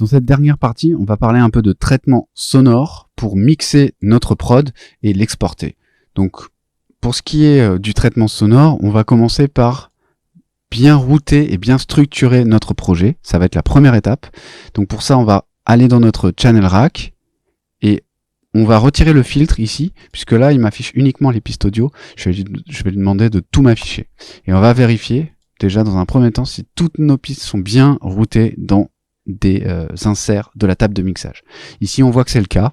Dans cette dernière partie, on va parler un peu de traitement sonore pour mixer notre prod et l'exporter. Donc, pour ce qui est du traitement sonore, on va commencer par bien router et bien structurer notre projet. Ça va être la première étape. Donc pour ça, on va aller dans notre channel rack et on va retirer le filtre ici, puisque là, il m'affiche uniquement les pistes audio. Je vais lui demander de tout m'afficher. Et on va vérifier, déjà dans un premier temps, si toutes nos pistes sont bien routées dans des inserts de la table de mixage. Ici, on voit que c'est le cas.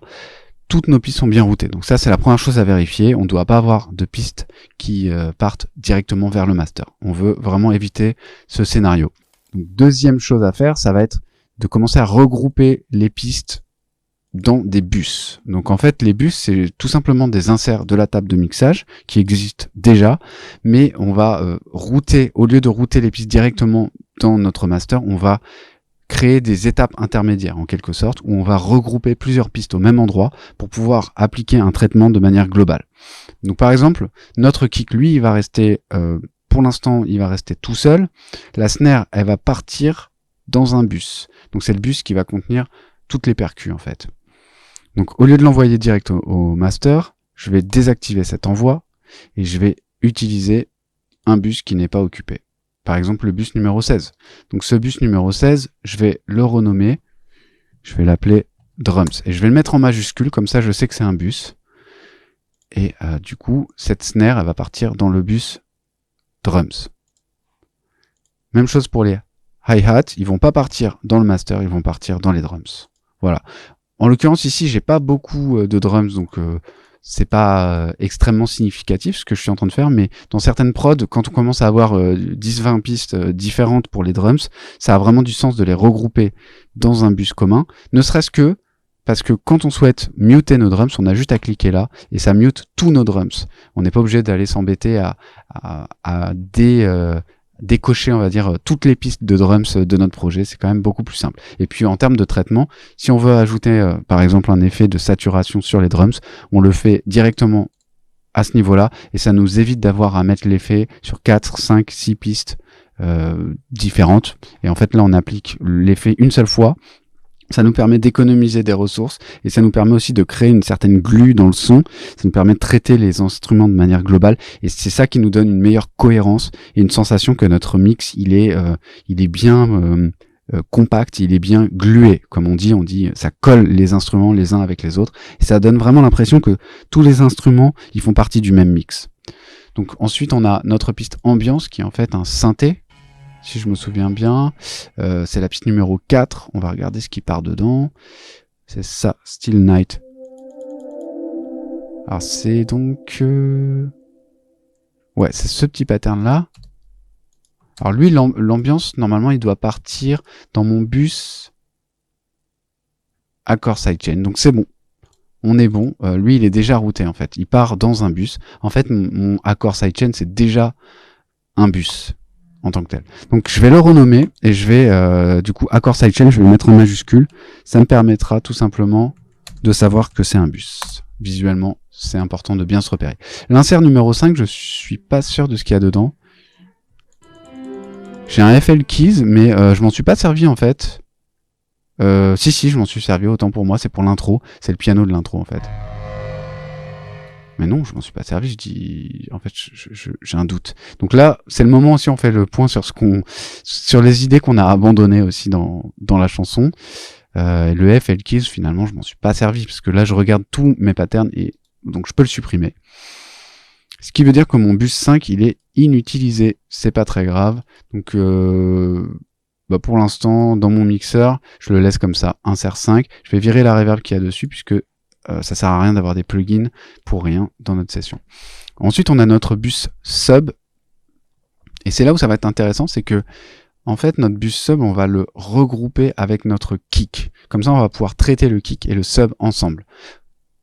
Toutes nos pistes sont bien routées. Donc ça, c'est la première chose à vérifier. On ne doit pas avoir de pistes qui partent directement vers le master. On veut vraiment éviter ce scénario. Donc, deuxième chose à faire, ça va être de commencer à regrouper les pistes dans des bus. Donc en fait, les bus, c'est tout simplement des inserts de la table de mixage qui existent déjà, mais on va router, au lieu de router les pistes directement dans notre master, on va créer des étapes intermédiaires en quelque sorte, où on va regrouper plusieurs pistes au même endroit pour pouvoir appliquer un traitement de manière globale. Donc par exemple, notre kick, lui, il va rester, pour l'instant, il va rester tout seul. La snare, elle va partir dans un bus. Donc c'est le bus qui va contenir toutes les percus en fait. Donc au lieu de l'envoyer direct au master, je vais désactiver cet envoi et je vais utiliser un bus qui n'est pas occupé. Par exemple le bus numéro 16. Donc ce bus numéro 16, je vais le renommer, je vais l'appeler drums. Et je vais le mettre en majuscule, comme ça je sais que c'est un bus. Et du coup, cette snare, elle va partir dans le bus drums. Même chose pour les hi-hat, ils vont pas partir dans le master, ils vont partir dans les drums. Voilà. En l'occurrence ici, j'ai pas beaucoup de drums, donc c'est pas extrêmement significatif ce que je suis en train de faire, mais dans certaines prods, quand on commence à avoir 10-20 pistes différentes pour les drums, ça a vraiment du sens de les regrouper dans un bus commun, ne serait-ce que parce que quand on souhaite muter nos drums, on a juste à cliquer là, et ça mute tous nos drums. On n'est pas obligé d'aller s'embêter à décocher, on va dire, toutes les pistes de drums de notre projet. C'est quand même beaucoup plus simple. Et puis en termes de traitement, si on veut ajouter par exemple un effet de saturation sur les drums, on le fait directement à ce niveau-là et ça nous évite d'avoir à mettre l'effet sur 4, 5, 6 pistes différentes. Et en fait là on applique l'effet une seule fois. Ça nous permet d'économiser des ressources et ça nous permet aussi de créer une certaine glu dans le son. Ça nous permet de traiter les instruments de manière globale et c'est ça qui nous donne une meilleure cohérence et une sensation que notre mix il est bien compact, il est bien glué. Comme on dit ça colle les instruments les uns avec les autres et ça donne vraiment l'impression que tous les instruments ils font partie du même mix. Donc ensuite on a notre piste ambiance qui est en fait un synthé. Si je me souviens bien, c'est la piste numéro 4. On va regarder ce qui part dedans. C'est ça, Still Night. Alors c'est donc... Ouais, c'est ce petit pattern-là. Alors lui, l'ambiance, normalement, il doit partir dans mon bus accord sidechain. Donc c'est bon. On est bon. Lui, il est déjà routé, en fait. Il part dans un bus. En fait, mon accord sidechain, c'est déjà un bus en tant que tel. Donc je vais le renommer et je vais du coup accord sidechain, je vais le mettre en majuscule. Ça me permettra tout simplement de savoir que c'est un bus. Visuellement, c'est important de bien se repérer. L'insert numéro 5, je suis pas sûr de ce qu'il y a dedans. J'ai un FL Keys, mais je m'en suis pas servi en fait. Si, je m'en suis servi, autant pour moi, c'est pour l'intro. C'est le piano de l'intro en fait. Mais non, je m'en suis pas servi, en fait, j'ai un doute. Donc là, c'est le moment aussi, on fait le point sur sur les idées qu'on a abandonnées aussi dans la chanson. Le FL Keys, finalement, je m'en suis pas servi, parce que là, je regarde tous mes patterns, et donc je peux le supprimer. Ce qui veut dire que mon bus 5, il est inutilisé. C'est pas très grave. Donc, pour l'instant, dans mon mixeur, je le laisse comme ça, insert 5. Je vais virer la reverb qu'il y a dessus, puisque ça sert à rien d'avoir des plugins pour rien dans notre session. Ensuite, on a notre bus sub. Et c'est là où ça va être intéressant, c'est que en fait, notre bus sub, on va le regrouper avec notre kick. Comme ça, on va pouvoir traiter le kick et le sub ensemble.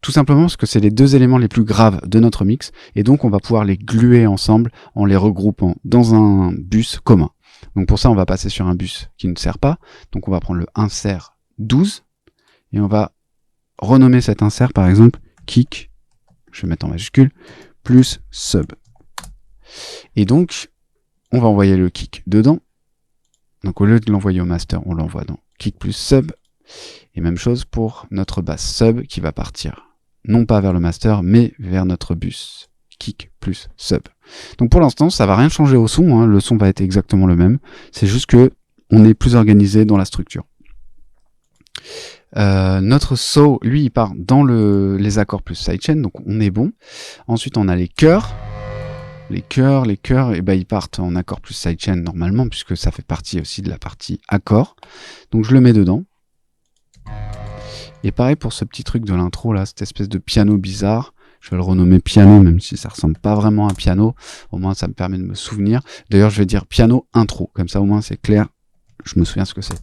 Tout simplement parce que c'est les deux éléments les plus graves de notre mix. Et donc, on va pouvoir les gluer ensemble en les regroupant dans un bus commun. Donc pour ça, on va passer sur un bus qui ne sert pas. Donc on va prendre le insert 12 et on va renommer cet insert par exemple kick, je vais mettre en majuscule, plus sub. Et donc, on va envoyer le kick dedans. Donc au lieu de l'envoyer au master, on l'envoie dans kick plus sub. Et même chose pour notre basse sub qui va partir non pas vers le master, mais vers notre bus kick plus sub. Donc pour l'instant, ça va rien changer au son, hein. Le son va être exactement le même. C'est juste que on est plus organisé dans la structure. Notre saw, lui, il part dans les accords plus sidechain, donc on est bon. Ensuite, on a les chœurs. Les chœurs, et ben ils partent en accord plus sidechain normalement, puisque ça fait partie aussi de la partie accord. Donc je le mets dedans. Et pareil pour ce petit truc de l'intro là, cette espèce de piano bizarre. Je vais le renommer piano, même si ça ressemble pas vraiment à un piano. Au moins, ça me permet de me souvenir. D'ailleurs, je vais dire piano intro. Comme ça, au moins, c'est clair. Je me souviens ce que c'est.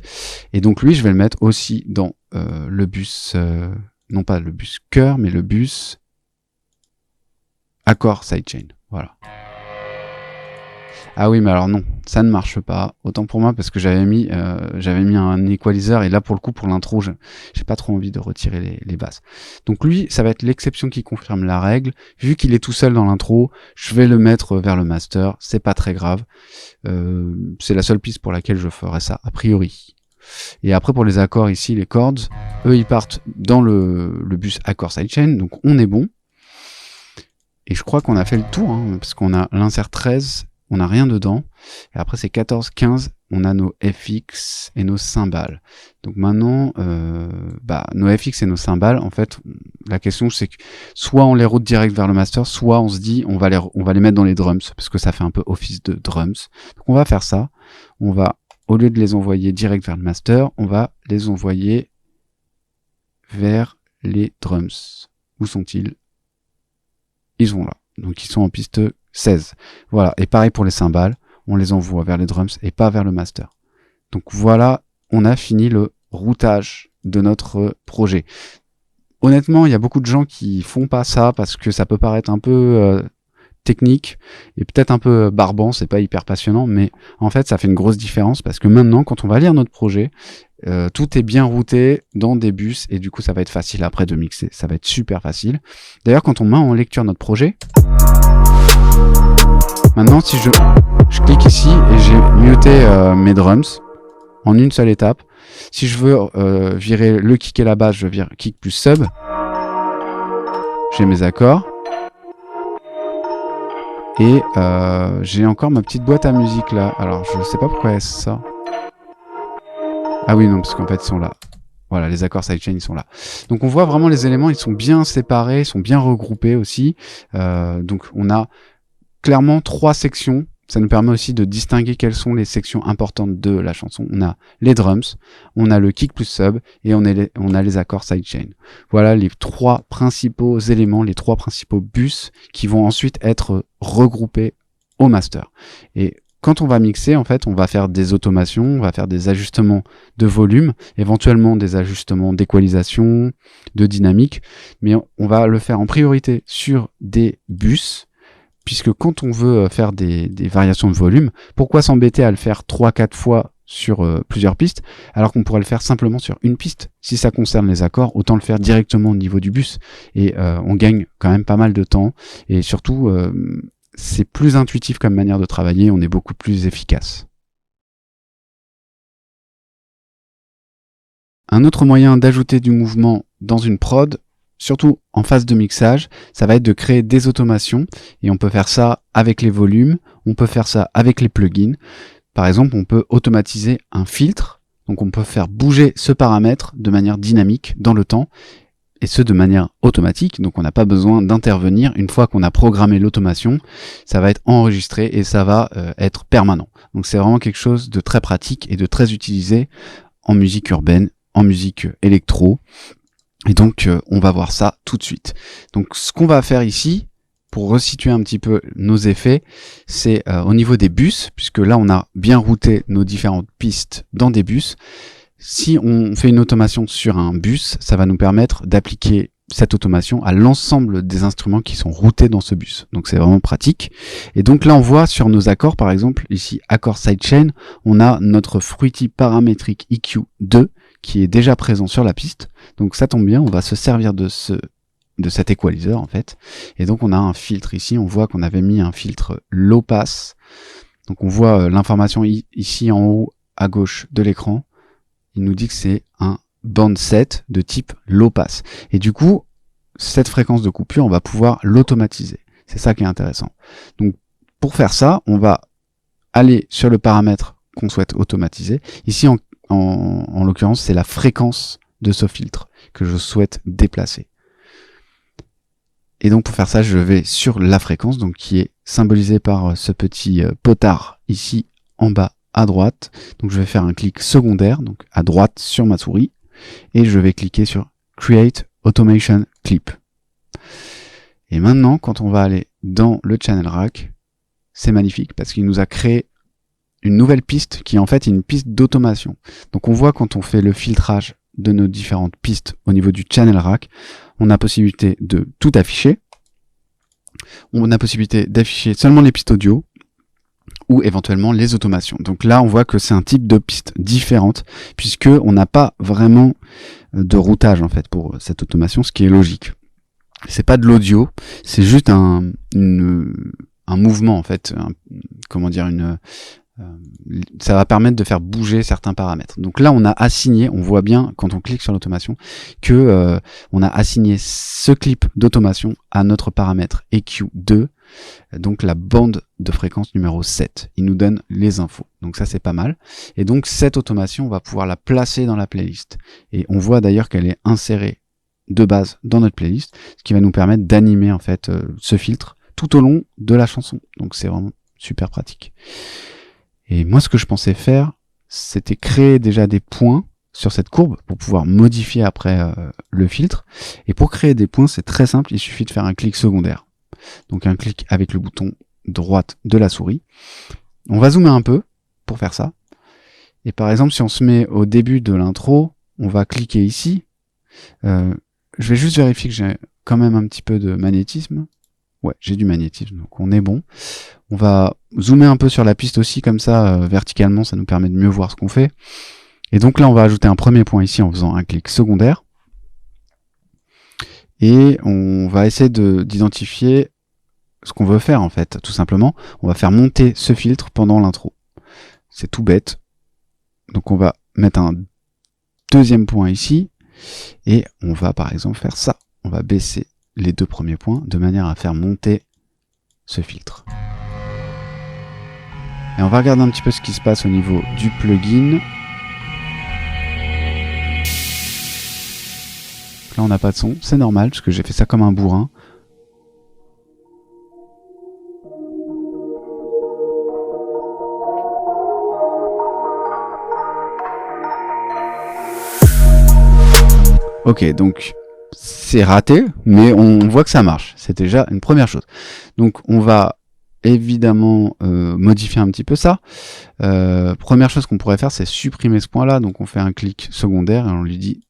Et donc, lui, je vais le mettre aussi dans le bus... non pas le bus chœur, mais le bus accord sidechain. Voilà. Ah oui, mais alors non, ça ne marche pas. Autant pour moi parce que j'avais mis un equalizer et là pour le coup pour l'intro, j'ai pas trop envie de retirer les basses. Donc lui, ça va être l'exception qui confirme la règle. Vu qu'il est tout seul dans l'intro, je vais le mettre vers le master. C'est pas très grave. C'est la seule piste pour laquelle je ferai ça a priori. Et après pour les accords ici, les chords, eux ils partent dans le bus accord sidechain, donc on est bon. Et je crois qu'on a fait le tour, hein, parce qu'on a l'insert 13. On n'a rien dedans. Et après, c'est 14, 15. On a nos FX et nos cymbales. Donc maintenant, nos FX et nos cymbales, en fait, la question, c'est que soit on les route direct vers le master, soit on se dit, on va les mettre dans les drums, parce que ça fait un peu office de drums. Donc on va faire ça. On va, au lieu de les envoyer direct vers le master, on va les envoyer vers les drums. Où sont-ils? Ils sont là. Donc ils sont en piste 16. Voilà. Et pareil pour les cymbales, on les envoie vers les drums et pas vers le master. Donc voilà, on a fini le routage de notre projet. Honnêtement, il y a beaucoup de gens qui font pas ça parce que ça peut paraître un peu technique et peut-être un peu barbant, c'est pas hyper passionnant, mais en fait ça fait une grosse différence parce que maintenant quand on va lire notre projet, tout est bien routé dans des bus et du coup ça va être facile après de mixer, ça va être super facile. D'ailleurs quand on met en lecture notre projet, maintenant si je clique ici et j'ai muté mes drums en une seule étape, si je veux virer le kick et la basse, je vire kick plus sub, j'ai mes accords. Et j'ai encore ma petite boîte à musique là. Alors je sais pas pourquoi est-ce ça. Ah oui non, parce qu'en fait ils sont là. Voilà, les accords sidechain ils sont là. Donc on voit vraiment les éléments, ils sont bien séparés, ils sont bien regroupés aussi. Donc on a clairement 3 sections. Ça nous permet aussi de distinguer quelles sont les sections importantes de la chanson. On a les drums, on a le kick plus sub et on a les accords sidechain. Voilà les 3 principaux éléments, les 3 principaux bus qui vont ensuite être regroupés au master. Et quand on va mixer, en fait, on va faire des automations, on va faire des ajustements de volume, éventuellement des ajustements d'équalisation, de dynamique, mais on va le faire en priorité sur des bus. Puisque quand on veut faire des variations de volume, pourquoi s'embêter à le faire 3-4 fois sur plusieurs pistes, alors qu'on pourrait le faire simplement sur une piste? Si ça concerne les accords, autant le faire directement au niveau du bus. Et on gagne quand même pas mal de temps. Et surtout, c'est plus intuitif comme manière de travailler, on est beaucoup plus efficace. Un autre moyen d'ajouter du mouvement dans une prod, surtout en phase de mixage, ça va être de créer des automations et on peut faire ça avec les volumes, on peut faire ça avec les plugins. Par exemple, on peut automatiser un filtre, donc on peut faire bouger ce paramètre de manière dynamique dans le temps et ce de manière automatique, donc on n'a pas besoin d'intervenir. Une fois qu'on a programmé l'automation, ça va être enregistré et ça va être permanent. Donc c'est vraiment quelque chose de très pratique et de très utilisé en musique urbaine, en musique électro. Et donc, on va voir ça tout de suite. Donc, ce qu'on va faire ici, pour resituer un petit peu nos effets, c'est au niveau des bus, puisque là, on a bien routé nos différentes pistes dans des bus. Si on fait une automation sur un bus, ça va nous permettre d'appliquer cette automation à l'ensemble des instruments qui sont routés dans ce bus. Donc, c'est vraiment pratique. Et donc, là, on voit sur nos accords, par exemple, ici, accord sidechain, on a notre Fruity paramétrique EQ2 qui est déjà présent sur la piste. Donc ça tombe bien, on va se servir de cet equalizer en fait. Et donc on a un filtre ici, on voit qu'on avait mis un filtre low pass. Donc on voit l'information ici en haut à gauche de l'écran. Il nous dit que c'est un bande 7 de type low pass. Et du coup, cette fréquence de coupure, on va pouvoir l'automatiser. C'est ça qui est intéressant. Donc, pour faire ça, on va aller sur le paramètre qu'on souhaite automatiser. Ici, en l'occurrence, c'est la fréquence de ce filtre que je souhaite déplacer. Et donc, pour faire ça, je vais sur la fréquence, donc qui est symbolisée par ce petit potard ici en bas à droite. Donc, je vais faire un clic secondaire, donc à droite sur ma souris, et je vais cliquer sur Create Automation Clip. Et maintenant, quand on va aller dans le Channel Rack, c'est magnifique parce qu'il nous a créé une nouvelle piste qui est en fait une piste d'automation. Donc on voit quand on fait le filtrage de nos différentes pistes au niveau du Channel Rack, on a possibilité de tout afficher. On a possibilité d'afficher seulement les pistes audio ou éventuellement les automations. Donc là, on voit que c'est un type de piste différente puisque on n'a pas vraiment de routage en fait pour cette automation, ce qui est logique. C'est pas de l'audio, c'est juste un mouvement en fait, ça va permettre de faire bouger certains paramètres. Donc là, on a assigné, on voit bien quand on clique sur l'automation que on a assigné ce clip d'automation à notre paramètre EQ2, donc la bande de fréquence numéro 7. Il nous donne les infos. Donc ça, c'est pas mal. Et donc cette automation, on va pouvoir la placer dans la playlist. Et on voit d'ailleurs qu'elle est insérée de base dans notre playlist, ce qui va nous permettre d'animer en fait ce filtre tout au long de la chanson. Donc c'est vraiment super pratique. Et moi, ce que je pensais faire, c'était créer déjà des points sur cette courbe pour pouvoir modifier après le filtre. Et pour créer des points, c'est très simple, il suffit de faire un clic secondaire. Donc un clic avec le bouton droite de la souris. On va zoomer un peu pour faire ça. Et par exemple, si on se met au début de l'intro, on va cliquer ici. Je vais juste vérifier que j'ai quand même un petit peu de magnétisme. Ouais, j'ai du magnétisme, donc on est bon. On va zoomer un peu sur la piste aussi, comme ça, verticalement, ça nous permet de mieux voir ce qu'on fait. Et donc là, on va ajouter un premier point ici en faisant un clic secondaire. Et on va essayer d'identifier ce qu'on veut faire, en fait, tout simplement. On va faire monter ce filtre pendant l'intro. C'est tout bête. Donc on va mettre un deuxième point ici. Et on va par exemple faire ça. On va baisser les deux premiers points de manière à faire monter ce filtre. Et on va regarder un petit peu ce qui se passe au niveau du plugin. Là on n'a pas de son, c'est normal parce que j'ai fait ça comme un bourrin. Ok, donc c'est raté, mais on voit que ça marche. C'est déjà une première chose. Donc on va évidemment modifier un petit peu ça. Première chose qu'on pourrait faire, c'est supprimer ce point-là. Donc on fait un clic secondaire et on lui dit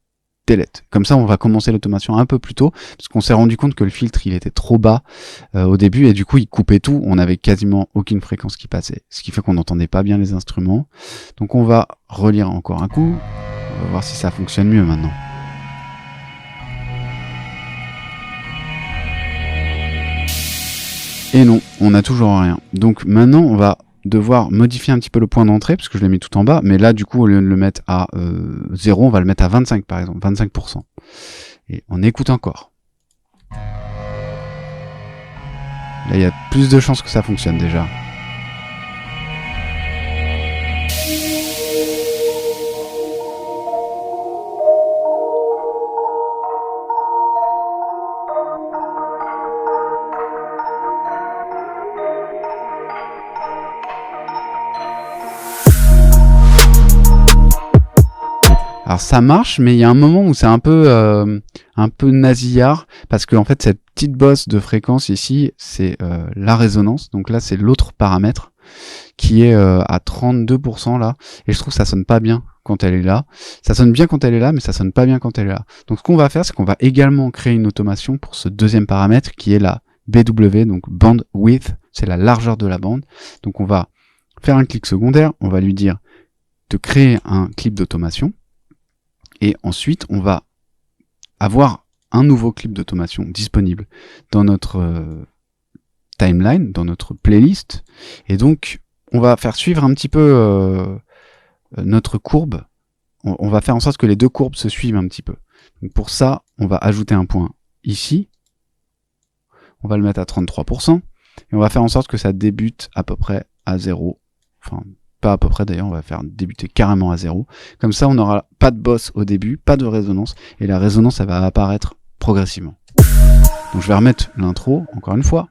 delete. Comme ça, on va commencer l'automation un peu plus tôt, parce qu'on s'est rendu compte que le filtre il était trop bas au début et du coup il coupait tout. On avait quasiment aucune fréquence qui passait, ce qui fait qu'on n'entendait pas bien les instruments. Donc on va relire encore un coup. On va voir si ça fonctionne mieux maintenant. Et non, on n'a toujours rien. Donc maintenant, on va devoir modifier un petit peu le point d'entrée, parce que je l'ai mis tout en bas, mais là, du coup, au lieu de le mettre à 0, on va le mettre à 25, par exemple, 25%. Et on écoute encore. Là, il y a plus de chances que ça fonctionne déjà. Alors ça marche, mais il y a un moment où c'est un peu nasillard, parce que en fait cette petite bosse de fréquence ici, c'est la résonance. Donc là c'est l'autre paramètre qui est à 32% là, et je trouve que ça sonne pas bien quand elle est là. Ça sonne bien quand elle est là, mais ça sonne pas bien quand elle est là. Donc ce qu'on va faire, c'est qu'on va également créer une automation pour ce deuxième paramètre qui est la BW, donc band width, c'est la largeur de la bande. Donc on va faire un clic secondaire, on va lui dire de créer un clip d'automation. Et ensuite, on va avoir un nouveau clip d'automation disponible dans notre timeline, dans notre playlist. Et donc, on va faire suivre un petit peu notre courbe on va faire en sorte que les deux courbes se suivent un petit peu. Donc pour ça, on va ajouter un point ici. On va le mettre à 33%. Et on va faire en sorte que ça débute à peu près à 0. Enfin, pas à peu près d'ailleurs, on va faire débuter carrément à 0. Comme ça, on n'aura pas de boss au début, pas de résonance. Et la résonance, elle va apparaître progressivement. Donc je vais remettre l'intro, encore une fois.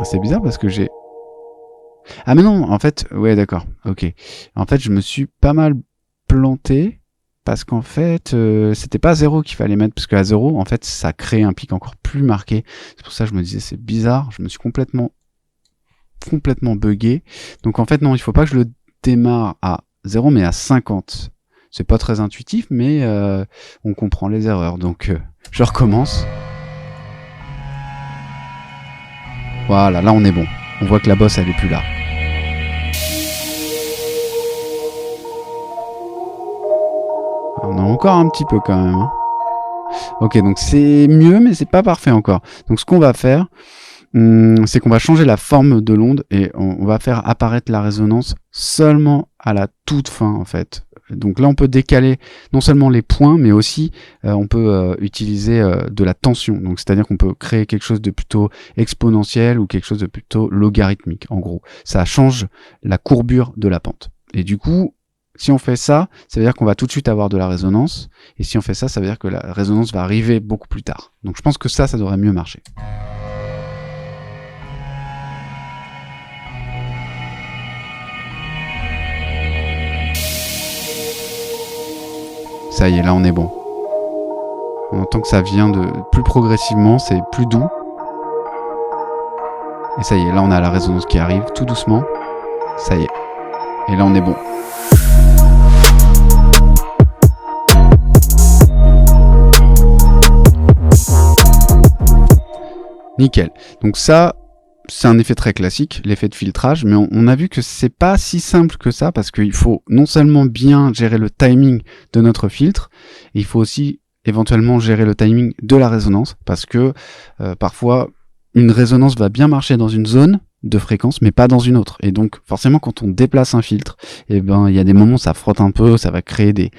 C'est bizarre parce que j'ai... Ah mais non, en fait, ouais d'accord, ok. En fait, je me suis pas mal planté parce qu'en fait, c'était pas à 0 qu'il fallait mettre, parce qu'à 0, en fait, ça crée un pic encore plus marqué. C'est pour ça que je me disais, c'est bizarre, je me suis complètement buggé. Donc en fait, non, il faut pas que je le démarre à 0, mais à 50. C'est pas très intuitif, mais on comprend les erreurs. Donc je recommence. Voilà, là on est bon. On voit que la bosse, elle est plus là. On a encore un petit peu quand même. Hein. Ok, donc c'est mieux, mais c'est pas parfait encore. Donc ce qu'on va faire, c'est qu'on va changer la forme de l'onde et on va faire apparaître la résonance seulement à la toute fin en fait. Donc là on peut décaler non seulement les points mais aussi on peut utiliser de la tension. Donc c'est-à-dire qu'on peut créer quelque chose de plutôt exponentiel ou quelque chose de plutôt logarithmique en gros. Ça change la courbure de la pente. Et du coup, si on fait ça, ça veut dire qu'on va tout de suite avoir de la résonance. Et si on fait ça, ça veut dire que la résonance va arriver beaucoup plus tard. Donc je pense que ça devrait mieux marcher. Ça y est, là on est bon. On entend que ça vient de plus progressivement, c'est plus doux. Et ça y est, là on a la résonance qui arrive tout doucement. Ça y est. Et là on est bon. Nickel. Donc ça, c'est un effet très classique, l'effet de filtrage, mais on a vu que c'est pas si simple que ça parce qu'il faut non seulement bien gérer le timing de notre filtre, il faut aussi éventuellement gérer le timing de la résonance parce que parfois une résonance va bien marcher dans une zone de fréquence mais pas dans une autre. Et donc forcément quand on déplace un filtre, eh ben il y a des moments où ça frotte un peu, ça va créer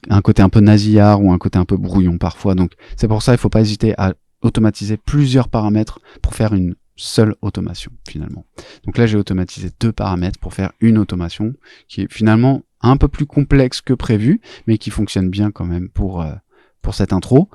un côté un peu nasillard ou un côté un peu brouillon parfois. Donc c'est pour ça il faut pas hésiter à automatiser plusieurs paramètres pour faire une seule automation finalement. Donc là j'ai automatisé 2 paramètres pour faire une automation qui est finalement un peu plus complexe que prévu mais qui fonctionne bien quand même pour cette intro.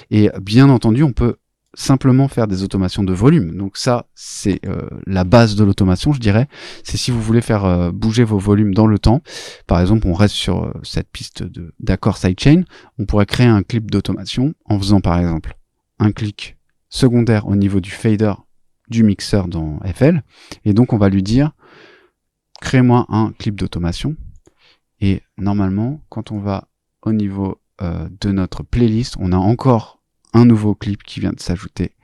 Et bien entendu on peut simplement faire des automations de volume. Donc ça c'est la base de l'automation je dirais. C'est si vous voulez faire bouger vos volumes dans le temps. Par exemple on reste sur cette piste d'accord sidechain. On pourrait créer un clip d'automation en faisant par exemple un clic secondaire au niveau du fader du mixeur dans FL, et donc on va lui dire crée-moi un clip d'automation, et normalement quand on va au niveau de notre playlist, on a encore un nouveau clip qui vient de s'ajouter,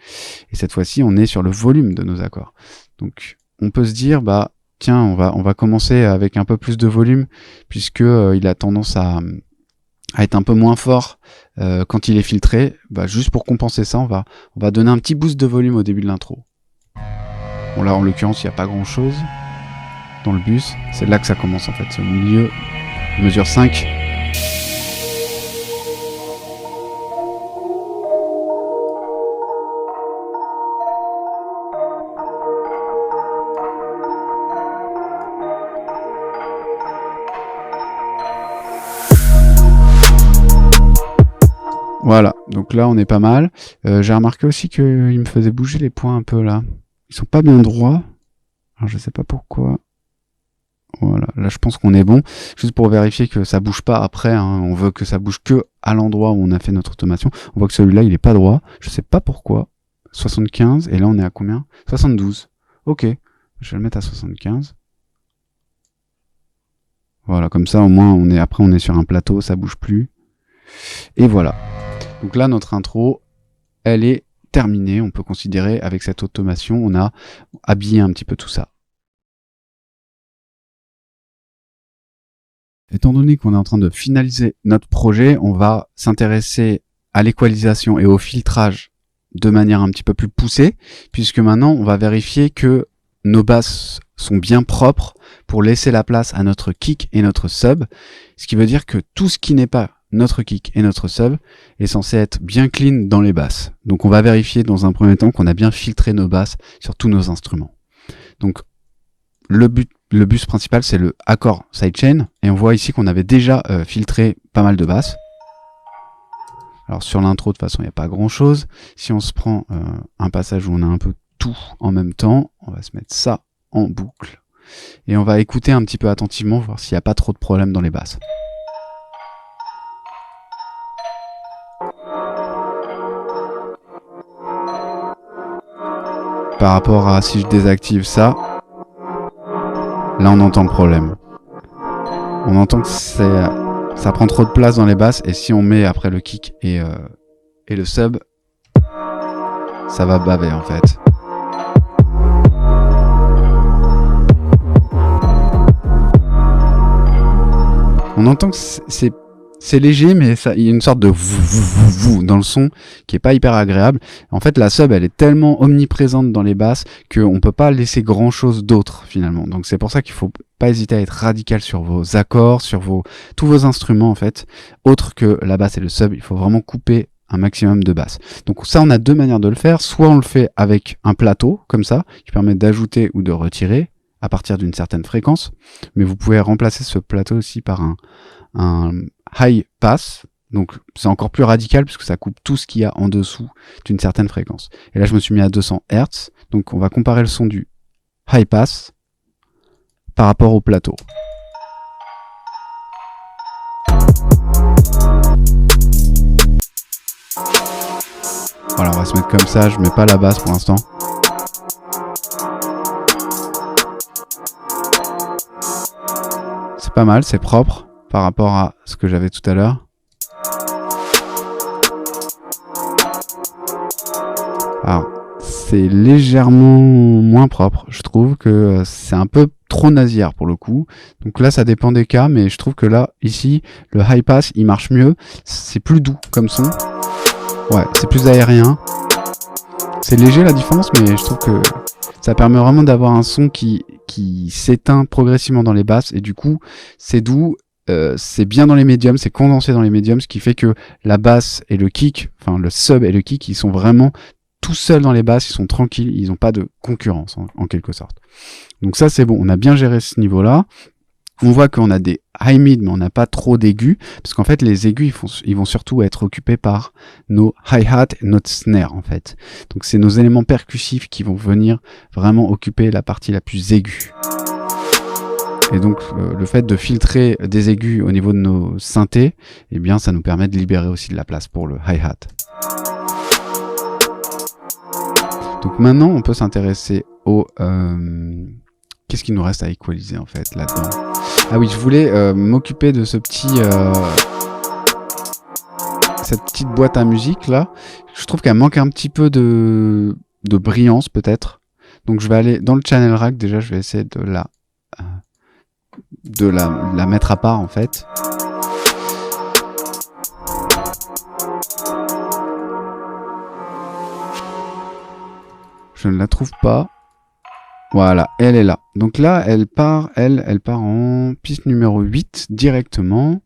et cette fois-ci on est sur le volume de nos accords. Donc on peut se dire bah tiens on va commencer avec un peu plus de volume puisque il a tendance à être un peu moins fort quand il est filtré. Bah, juste pour compenser ça, on va donner un petit boost de volume au début de l'intro. Bon là en l'occurrence il n'y a pas grand chose dans le bus, c'est là que ça commence en fait, c'est au milieu, mesure 5. Voilà, donc là on est pas mal. J'ai remarqué aussi qu'il me faisait bouger les points un peu là. Ils sont pas bien droits. Alors je sais pas pourquoi. Voilà, là je pense qu'on est bon. Juste pour vérifier que ça bouge pas après. Hein. On veut que ça bouge que à l'endroit où on a fait notre automation. On voit que celui-là il est pas droit. Je sais pas pourquoi. 75 et là on est à combien? 72. Ok, je vais le mettre à 75. Voilà, comme ça au moins on est sur un plateau, ça bouge plus. Et voilà. Donc là, notre intro, elle est terminée. On peut considérer, avec cette automation, on a habillé un petit peu tout ça. Étant donné qu'on est en train de finaliser notre projet, on va s'intéresser à l'équalisation et au filtrage de manière un petit peu plus poussée, puisque maintenant on va vérifier que nos basses sont bien propres pour laisser la place à notre kick et notre sub, ce qui veut dire que tout ce qui n'est pas notre kick et notre sub est censé être bien clean dans les basses. Donc on va vérifier dans un premier temps qu'on a bien filtré nos basses sur tous nos instruments. Donc le bus principal, c'est le accord sidechain, et on voit ici qu'on avait déjà filtré pas mal de basses. Alors sur l'intro, de toute façon, il n'y a pas grand chose. Si on se prend un passage où on a un peu tout en même temps, on va se mettre ça en boucle. Et on va écouter un petit peu attentivement, voir s'il n'y a pas trop de problèmes dans les basses. Par rapport à si je désactive ça, là on entend le problème. On entend que ça prend trop de place dans les basses, et si on met après le kick et le sub, ça va baver en fait. On entend que c'est léger, mais il y a une sorte de vou dans le son qui est pas hyper agréable. En fait, la sub, elle est tellement omniprésente dans les basses qu'on peut pas laisser grand chose d'autre finalement. Donc c'est pour ça qu'il faut pas hésiter à être radical sur vos accords, sur tous vos instruments en fait. Autre que la basse et le sub, il faut vraiment couper un maximum de basses. Donc ça, on a deux manières de le faire. Soit on le fait avec un plateau, comme ça, qui permet d'ajouter ou de retirer à partir d'une certaine fréquence. Mais vous pouvez remplacer ce plateau aussi par un high pass. Donc c'est encore plus radical puisque ça coupe tout ce qu'il y a en dessous d'une certaine fréquence. Et là, je me suis mis à 200 Hz. Donc on va comparer le son du high pass par rapport au plateau. Voilà, on va se mettre comme ça, je mets pas la basse pour l'instant. C'est pas mal, c'est propre par rapport à ce que j'avais tout à l'heure. Alors, c'est légèrement moins propre, je trouve que c'est un peu trop nasillard pour le coup. Donc là, ça dépend des cas, mais je trouve que là, ici, le high pass, il marche mieux. C'est plus doux comme son. Ouais, c'est plus aérien. C'est léger la différence, mais je trouve que ça permet vraiment d'avoir un son qui s'éteint progressivement dans les basses, et du coup, c'est doux, c'est bien dans les médiums, c'est condensé dans les médiums, ce qui fait que la basse et le kick, enfin le sub et le kick, ils sont vraiment tout seuls dans les basses, ils sont tranquilles, ils n'ont pas de concurrence en quelque sorte. Donc ça, c'est bon, on a bien géré ce niveau-là. On voit qu'on a des high mid, mais on n'a pas trop d'aigus, parce qu'en fait, les aigus, ils vont surtout être occupés par nos hi-hat et notre snare, en fait. Donc, c'est nos éléments percussifs qui vont venir vraiment occuper la partie la plus aiguë. Et donc, le fait de filtrer des aigus au niveau de nos synthés, eh bien, ça nous permet de libérer aussi de la place pour le hi-hat. Donc, maintenant, on peut s'intéresser au... Qu'est-ce qu'il nous reste à équaliser, en fait, là-dedans? Ah oui, je voulais m'occuper de ce petit... cette petite boîte à musique, là. Je trouve qu'elle manque un petit peu de brillance, peut-être. Donc, je vais aller dans le channel rack. Déjà, je vais essayer de la mettre à part, en fait. Je ne la trouve pas. Voilà, elle est là. Donc là, elle part en piste numéro 8 directement.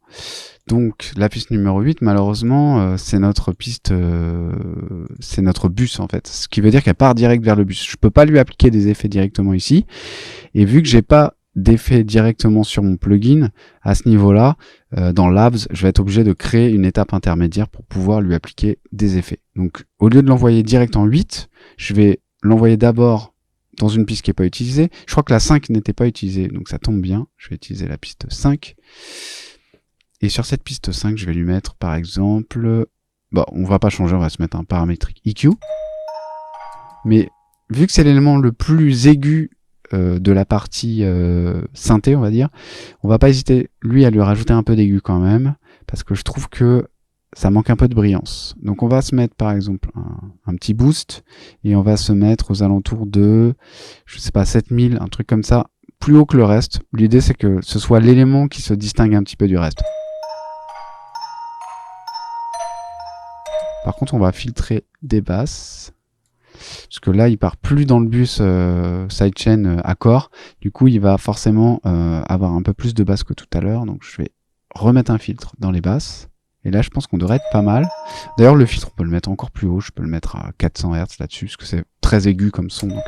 Donc la piste numéro 8, malheureusement, c'est notre piste, c'est notre bus en fait. Ce qui veut dire qu'elle part direct vers le bus. Je peux pas lui appliquer des effets directement ici. Et vu que j'ai pas d'effet directement sur mon plugin, à ce niveau-là, dans Labs, je vais être obligé de créer une étape intermédiaire pour pouvoir lui appliquer des effets. Donc au lieu de l'envoyer direct en 8, je vais l'envoyer d'abord dans une piste qui n'est pas utilisée. Je crois que la 5 n'était pas utilisée, donc ça tombe bien. Je vais utiliser la piste 5. Et sur cette piste 5, je vais lui mettre, par exemple... Bon, on va pas changer, on va se mettre un paramétrique EQ. Mais vu que c'est l'élément le plus aigu de la partie synthé, on va dire, on va pas hésiter, lui, à lui rajouter un peu d'aigu quand même, parce que je trouve que ça manque un peu de brillance. Donc on va se mettre par exemple un petit boost, et on va se mettre aux alentours de, je sais pas, 7000, un truc comme ça, plus haut que le reste. L'idée c'est que ce soit l'élément qui se distingue un petit peu du reste. Par contre, on va filtrer des basses. Parce que là, il part plus dans le bus sidechain accord. Du coup, il va forcément avoir un peu plus de basses que tout à l'heure. Donc, je vais remettre un filtre dans les basses. Et là, je pense qu'on devrait être pas mal. D'ailleurs, le filtre, on peut le mettre encore plus haut. Je peux le mettre à 400 Hz là-dessus, parce que c'est très aigu comme son. Donc.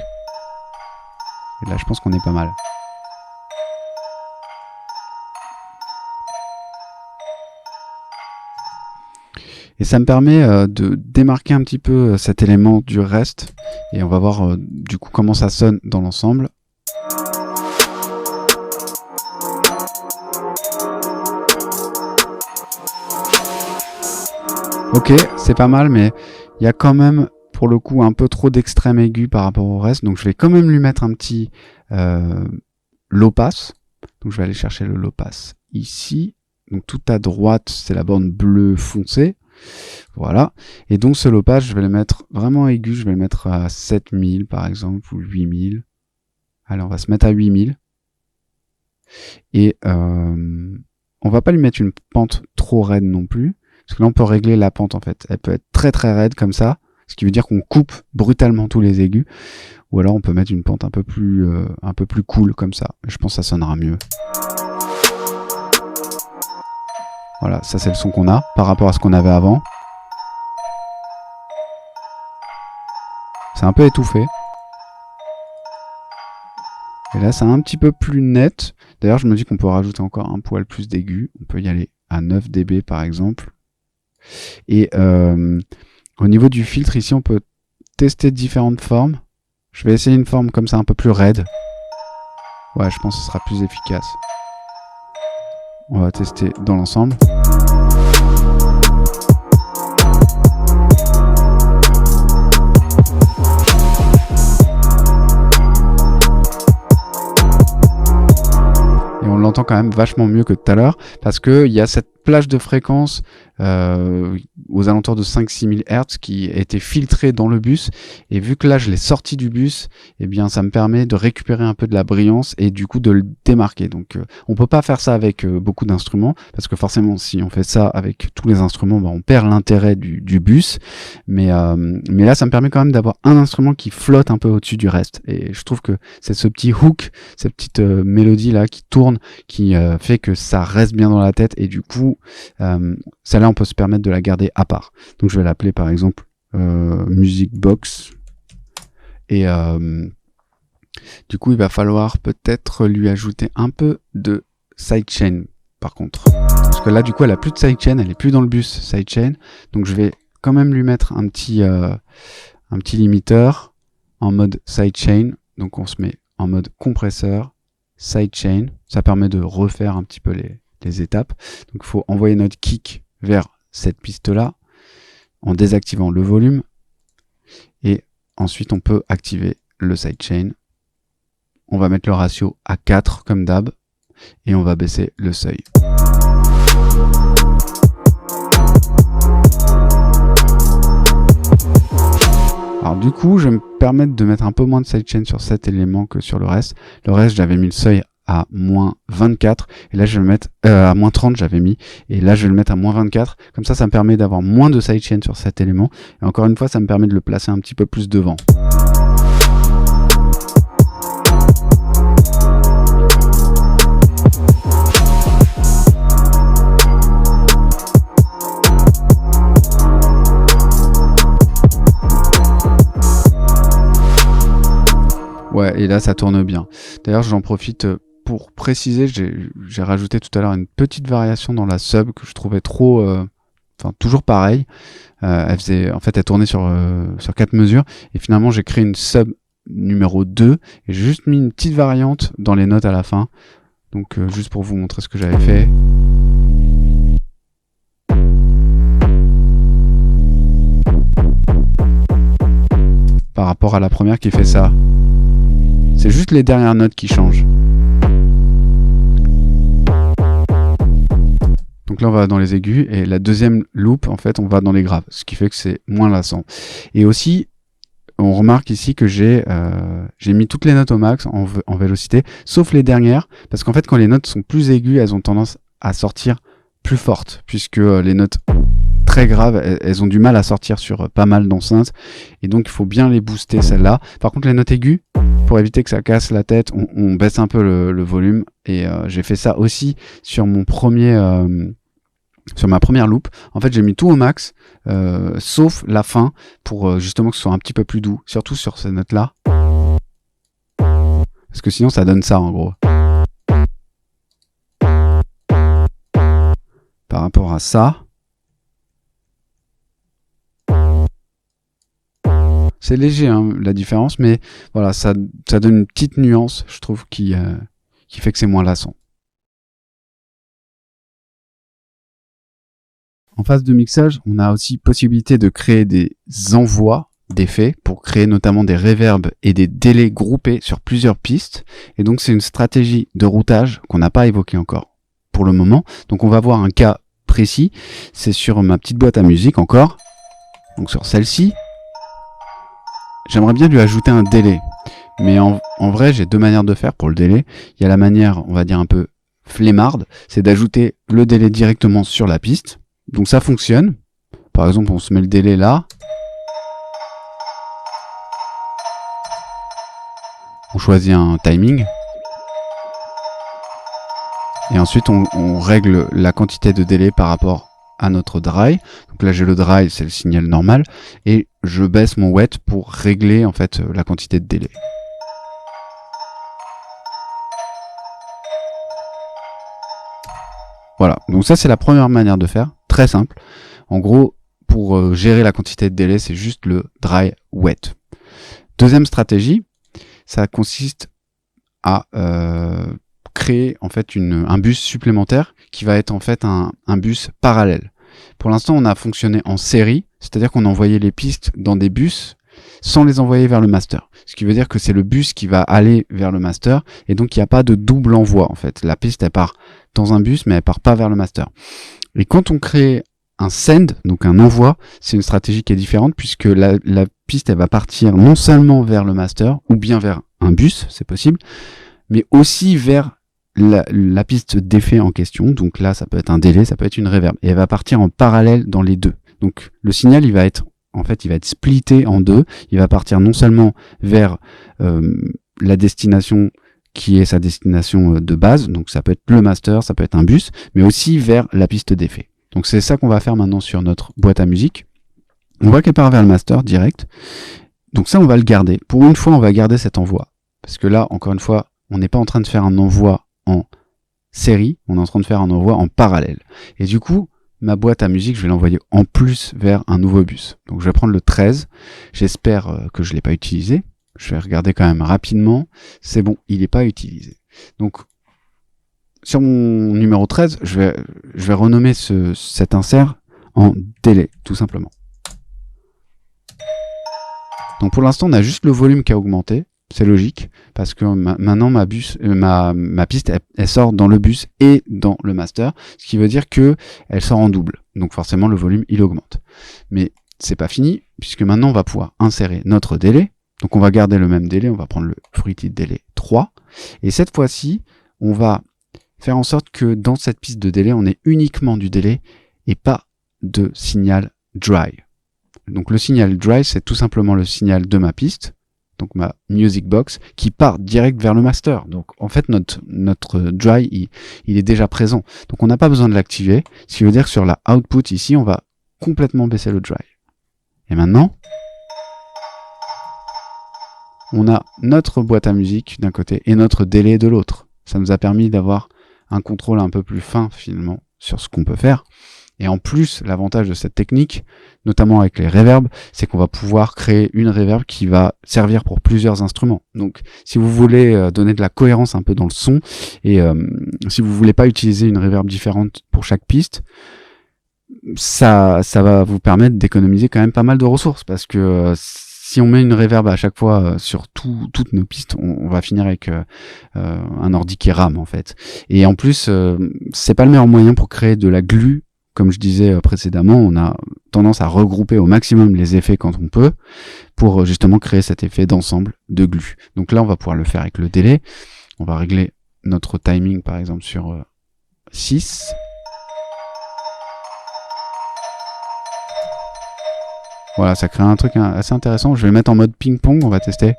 Et là, je pense qu'on est pas mal. Et ça me permet de démarquer un petit peu cet élément du reste. Et on va voir du coup comment ça sonne dans l'ensemble. Ok, c'est pas mal, mais il y a quand même, pour le coup, un peu trop d'extrême aigu par rapport au reste. Donc je vais quand même lui mettre un petit low pass. Donc je vais aller chercher le low pass ici. Donc tout à droite, c'est la bande bleue foncée. Voilà. Et donc ce low pass, je vais le mettre vraiment aigu. Je vais le mettre à 7000 par exemple, ou 8000. Allez, on va se mettre à 8000. Et on va pas lui mettre une pente trop raide non plus. Parce que là, on peut régler la pente, en fait. Elle peut être très très raide comme ça, ce qui veut dire qu'on coupe brutalement tous les aigus. Ou alors, on peut mettre une pente un peu plus cool comme ça. Je pense que ça sonnera mieux. Voilà, ça c'est le son qu'on a par rapport à ce qu'on avait avant. C'est un peu étouffé. Et là, c'est un petit peu plus net. D'ailleurs, je me dis qu'on peut rajouter encore un poil plus d'aigus. On peut y aller à 9 dB par exemple. Et au niveau du filtre, ici, on peut tester différentes formes. Je vais essayer une forme comme ça, un peu plus raide. Ouais, je pense que ce sera plus efficace. On va tester dans l'ensemble. Et on l'entend quand même vachement mieux que tout à l'heure, parce qu'il y a cette plage de fréquence aux alentours de 5-6 000 Hz qui a été filtrée dans le bus, et vu que là je l'ai sorti du bus, eh bien ça me permet de récupérer un peu de la brillance et du coup de le démarquer. Donc on peut pas faire ça avec beaucoup d'instruments, parce que forcément si on fait ça avec tous les instruments, on perd l'intérêt du bus, mais là ça me permet quand même d'avoir un instrument qui flotte un peu au-dessus du reste, et je trouve que c'est ce petit hook, cette petite mélodie là qui tourne, qui fait que ça reste bien dans la tête, et du coup celle-là on peut se permettre de la garder à part. Donc je vais l'appeler par exemple Music Box, et du coup il va falloir peut-être lui ajouter un peu de sidechain par contre, parce que là du coup elle a plus de sidechain, elle est plus dans le bus sidechain, donc je vais quand même lui mettre un petit limiteur en mode sidechain. Donc on se met en mode compresseur sidechain, ça permet de refaire un petit peu les étapes. Donc il faut envoyer notre kick vers cette piste là en désactivant le volume, et ensuite on peut activer le sidechain. On va mettre le ratio à 4 comme d'hab, et on va baisser le seuil. Alors du coup je vais me permettre de mettre un peu moins de sidechain sur cet élément que sur le reste. Le reste j'avais mis le seuil à moins 24, et là je vais le mettre à moins 30 j'avais mis, et là je vais le mettre à moins 24, comme ça me permet d'avoir moins de sidechain sur cet élément, et encore une fois ça me permet de le placer un petit peu plus devant. Ouais, et là ça tourne bien. D'ailleurs j'en profite pour préciser, j'ai rajouté tout à l'heure une petite variation dans la sub que je trouvais trop, toujours pareil. Elle tournait sur 4 mesures, et finalement j'ai créé une sub numéro 2, et j'ai juste mis une petite variante dans les notes à la fin. Donc juste pour vous montrer ce que j'avais fait. Par rapport à la première qui fait ça. C'est juste les dernières notes qui changent. Donc là on va dans les aigus, et la deuxième loop en fait on va dans les graves, ce qui fait que c'est moins lassant. Et aussi on remarque ici que j'ai mis toutes les notes au max en vélocité, sauf les dernières, parce qu'en fait quand les notes sont plus aiguës, elles ont tendance à sortir plus fortes, puisque les notes très graves, elles ont du mal à sortir sur pas mal d'enceintes, et donc il faut bien les booster celles-là. Par contre les notes aiguës, pour éviter que ça casse la tête, on baisse un peu le volume, et j'ai fait ça aussi sur mon sur ma première loupe. En fait j'ai mis tout au max, sauf la fin, pour justement que ce soit un petit peu plus doux, surtout sur ces notes-là, parce que sinon ça donne ça en gros. Par rapport à ça, c'est léger hein, la différence, mais voilà, ça donne une petite nuance, je trouve, qui fait que c'est moins lassant. En phase de mixage, on a aussi possibilité de créer des envois d'effets pour créer notamment des reverbs et des délais groupés sur plusieurs pistes. Et donc c'est une stratégie de routage qu'on n'a pas évoquée encore pour le moment. Donc on va voir un cas précis, c'est sur ma petite boîte à musique encore, donc sur celle-ci. J'aimerais bien lui ajouter un délai, mais en vrai j'ai deux manières de faire pour le délai. Il y a la manière, on va dire un peu flemmarde, c'est d'ajouter le délai directement sur la piste, donc ça fonctionne. Par exemple on se met le délai là, on choisit un timing, et ensuite on règle la quantité de délai par rapport à notre dry. Donc là j'ai le dry, c'est le signal normal, et je baisse mon wet pour régler en fait la quantité de délai. Voilà, donc ça c'est la première manière de faire, très simple. En gros, pour gérer la quantité de délai, c'est juste le dry wet. Deuxième stratégie, ça consiste à créer en fait un bus supplémentaire qui va être en fait un bus parallèle. Pour l'instant, on a fonctionné en série, c'est-à-dire qu'on envoyait les pistes dans des bus sans les envoyer vers le master. Ce qui veut dire que c'est le bus qui va aller vers le master, et donc il n'y a pas de double envoi en fait. La piste elle part dans un bus, mais elle part pas vers le master. Et quand on crée un send, donc un envoi, c'est une stratégie qui est différente, puisque la piste elle va partir non seulement vers le master, ou bien vers un bus, c'est possible, mais aussi vers la piste d'effet en question. Donc là ça peut être un délai, ça peut être une reverb, et elle va partir en parallèle dans les deux. Donc le signal il va être splitté en deux. Il va partir non seulement vers la destination qui est sa destination de base, donc ça peut être le master, ça peut être un bus, mais aussi vers la piste d'effet. Donc c'est ça qu'on va faire maintenant sur notre boîte à musique. On voit qu'elle part vers le master direct. Donc ça on va le garder. Pour une fois on va garder cet envoi. Parce que là, encore une fois, on n'est pas en train de faire un envoi en série, on est en train de faire un envoi en parallèle. Et du coup, ma boîte à musique, je vais l'envoyer en plus vers un nouveau bus. Donc je vais prendre le 13, j'espère que je ne l'ai pas utilisé, je vais regarder quand même rapidement, c'est bon, il n'est pas utilisé. Donc sur mon numéro 13, je vais renommer cet insert en délai, tout simplement. Donc pour l'instant, on a juste le volume qui a augmenté, c'est logique, parce que maintenant ma piste elle sort dans le bus et dans le master, ce qui veut dire que elle sort en double. Donc forcément le volume il augmente. Mais c'est pas fini, puisque maintenant on va pouvoir insérer notre délai. Donc on va garder le même délai, on va prendre le fruited délai 3. Et cette fois-ci, on va faire en sorte que dans cette piste de délai, on ait uniquement du délai et pas de signal dry. Donc le signal dry, c'est tout simplement le signal de ma piste, donc ma music box, qui part direct vers le master. Donc en fait notre dry il est déjà présent, donc on n'a pas besoin de l'activer, ce qui veut dire que sur la output ici on va complètement baisser le dry. Et maintenant on a notre boîte à musique d'un côté et notre délai de l'autre. Ça nous a permis d'avoir un contrôle un peu plus fin finalement sur ce qu'on peut faire. Et en plus, l'avantage de cette technique, notamment avec les reverbs, c'est qu'on va pouvoir créer une reverb qui va servir pour plusieurs instruments. Donc, si vous voulez donner de la cohérence un peu dans le son, et si vous voulez pas utiliser une reverb différente pour chaque piste, ça va vous permettre d'économiser quand même pas mal de ressources, parce que si on met une reverb à chaque fois sur toutes nos pistes, on va finir avec un ordi qui rame en fait. Et en plus, c'est pas le meilleur moyen pour créer de la glue. Comme je disais précédemment, on a tendance à regrouper au maximum les effets quand on peut pour justement créer cet effet d'ensemble de glue. Donc là, on va pouvoir le faire avec le délai. On va régler notre timing par exemple sur 6. Voilà, ça crée un truc assez intéressant. Je vais le mettre en mode ping-pong, on va tester.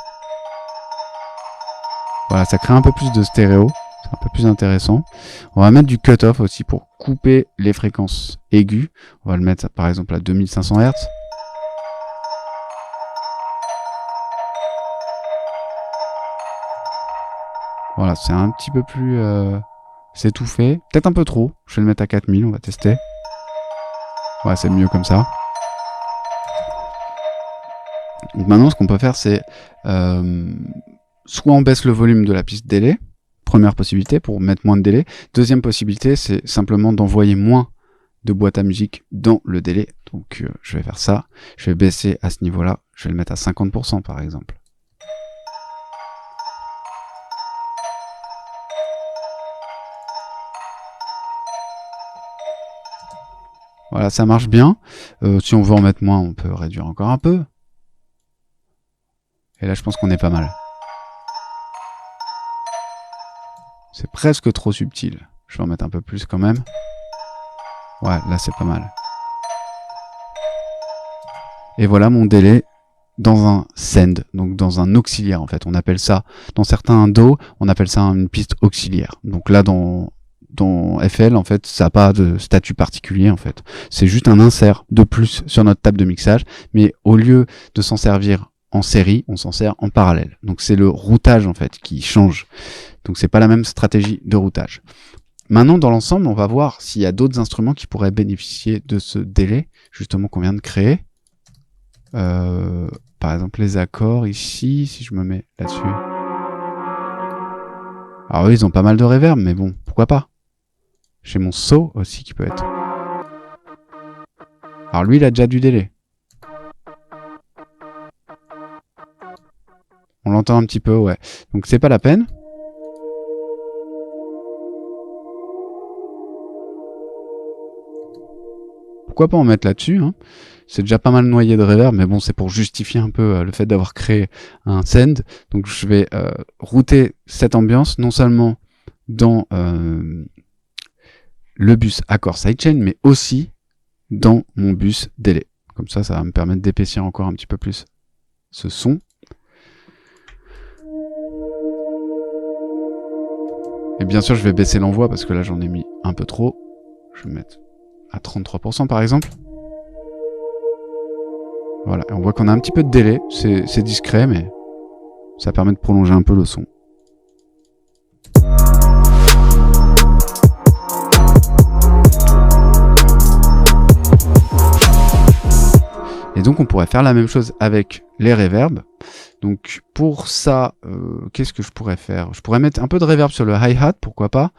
Voilà, ça crée un peu plus de stéréo. C'est un peu plus intéressant. On va mettre du cut-off aussi pour couper les fréquences aiguës. On va le mettre par exemple à 2500 Hz. Voilà, c'est un petit peu plus... c'est tout fait. Peut-être un peu trop. Je vais le mettre à 4000, on va tester. Ouais, c'est mieux comme ça. Donc maintenant, ce qu'on peut faire, c'est... soit on baisse le volume de la piste délai. Première possibilité, pour mettre moins de délai. Deuxième possibilité, c'est simplement d'envoyer moins de boîte à musique dans le délai. Donc je vais faire ça. Je vais baisser à ce niveau-là. Je vais le mettre à 50% par exemple. Voilà, ça marche bien. Si on veut en mettre moins, on peut réduire encore un peu. Et là, je pense qu'on est pas mal. C'est presque trop subtil. Je vais en mettre un peu plus quand même. Ouais, là, c'est pas mal. Et voilà mon délai dans un send, donc dans un auxiliaire en fait. On appelle ça, dans certains DAW, on appelle ça une piste auxiliaire. Donc là, dans FL, en fait, ça n'a pas de statut particulier en fait. C'est juste un insert de plus sur notre table de mixage, mais au lieu de s'en servir en série, on s'en sert en parallèle. Donc c'est le routage en fait qui change. Donc c'est pas la même stratégie de routage. Maintenant, dans l'ensemble, on va voir s'il y a d'autres instruments qui pourraient bénéficier de ce délai, justement qu'on vient de créer. Par exemple, les accords ici, si je me mets là-dessus. Alors eux, ils ont pas mal de reverb, mais bon, pourquoi pas. J'ai mon saut aussi qui peut être. Alors lui, il a déjà du délai. On l'entend un petit peu, ouais. Donc c'est pas la peine. Pourquoi pas en mettre là-dessus, hein. C'est déjà pas mal noyé de reverb, mais bon, c'est pour justifier un peu le fait d'avoir créé un send. Donc je vais router cette ambiance, non seulement dans le bus accord sidechain, mais aussi dans mon bus délai. Comme ça, ça va me permettre d'épaissir encore un petit peu plus ce son. Et bien sûr, je vais baisser l'envoi parce que là, j'en ai mis un peu trop. Je vais mettre à 33% par exemple. Voilà, on voit qu'on a un petit peu de délai, c'est discret, mais ça permet de prolonger un peu le son. Et donc on pourrait faire la même chose avec les reverbs. Donc pour ça, qu'est-ce que je pourrais faire? Je pourrais mettre un peu de reverb sur le hi-hat, pourquoi pas.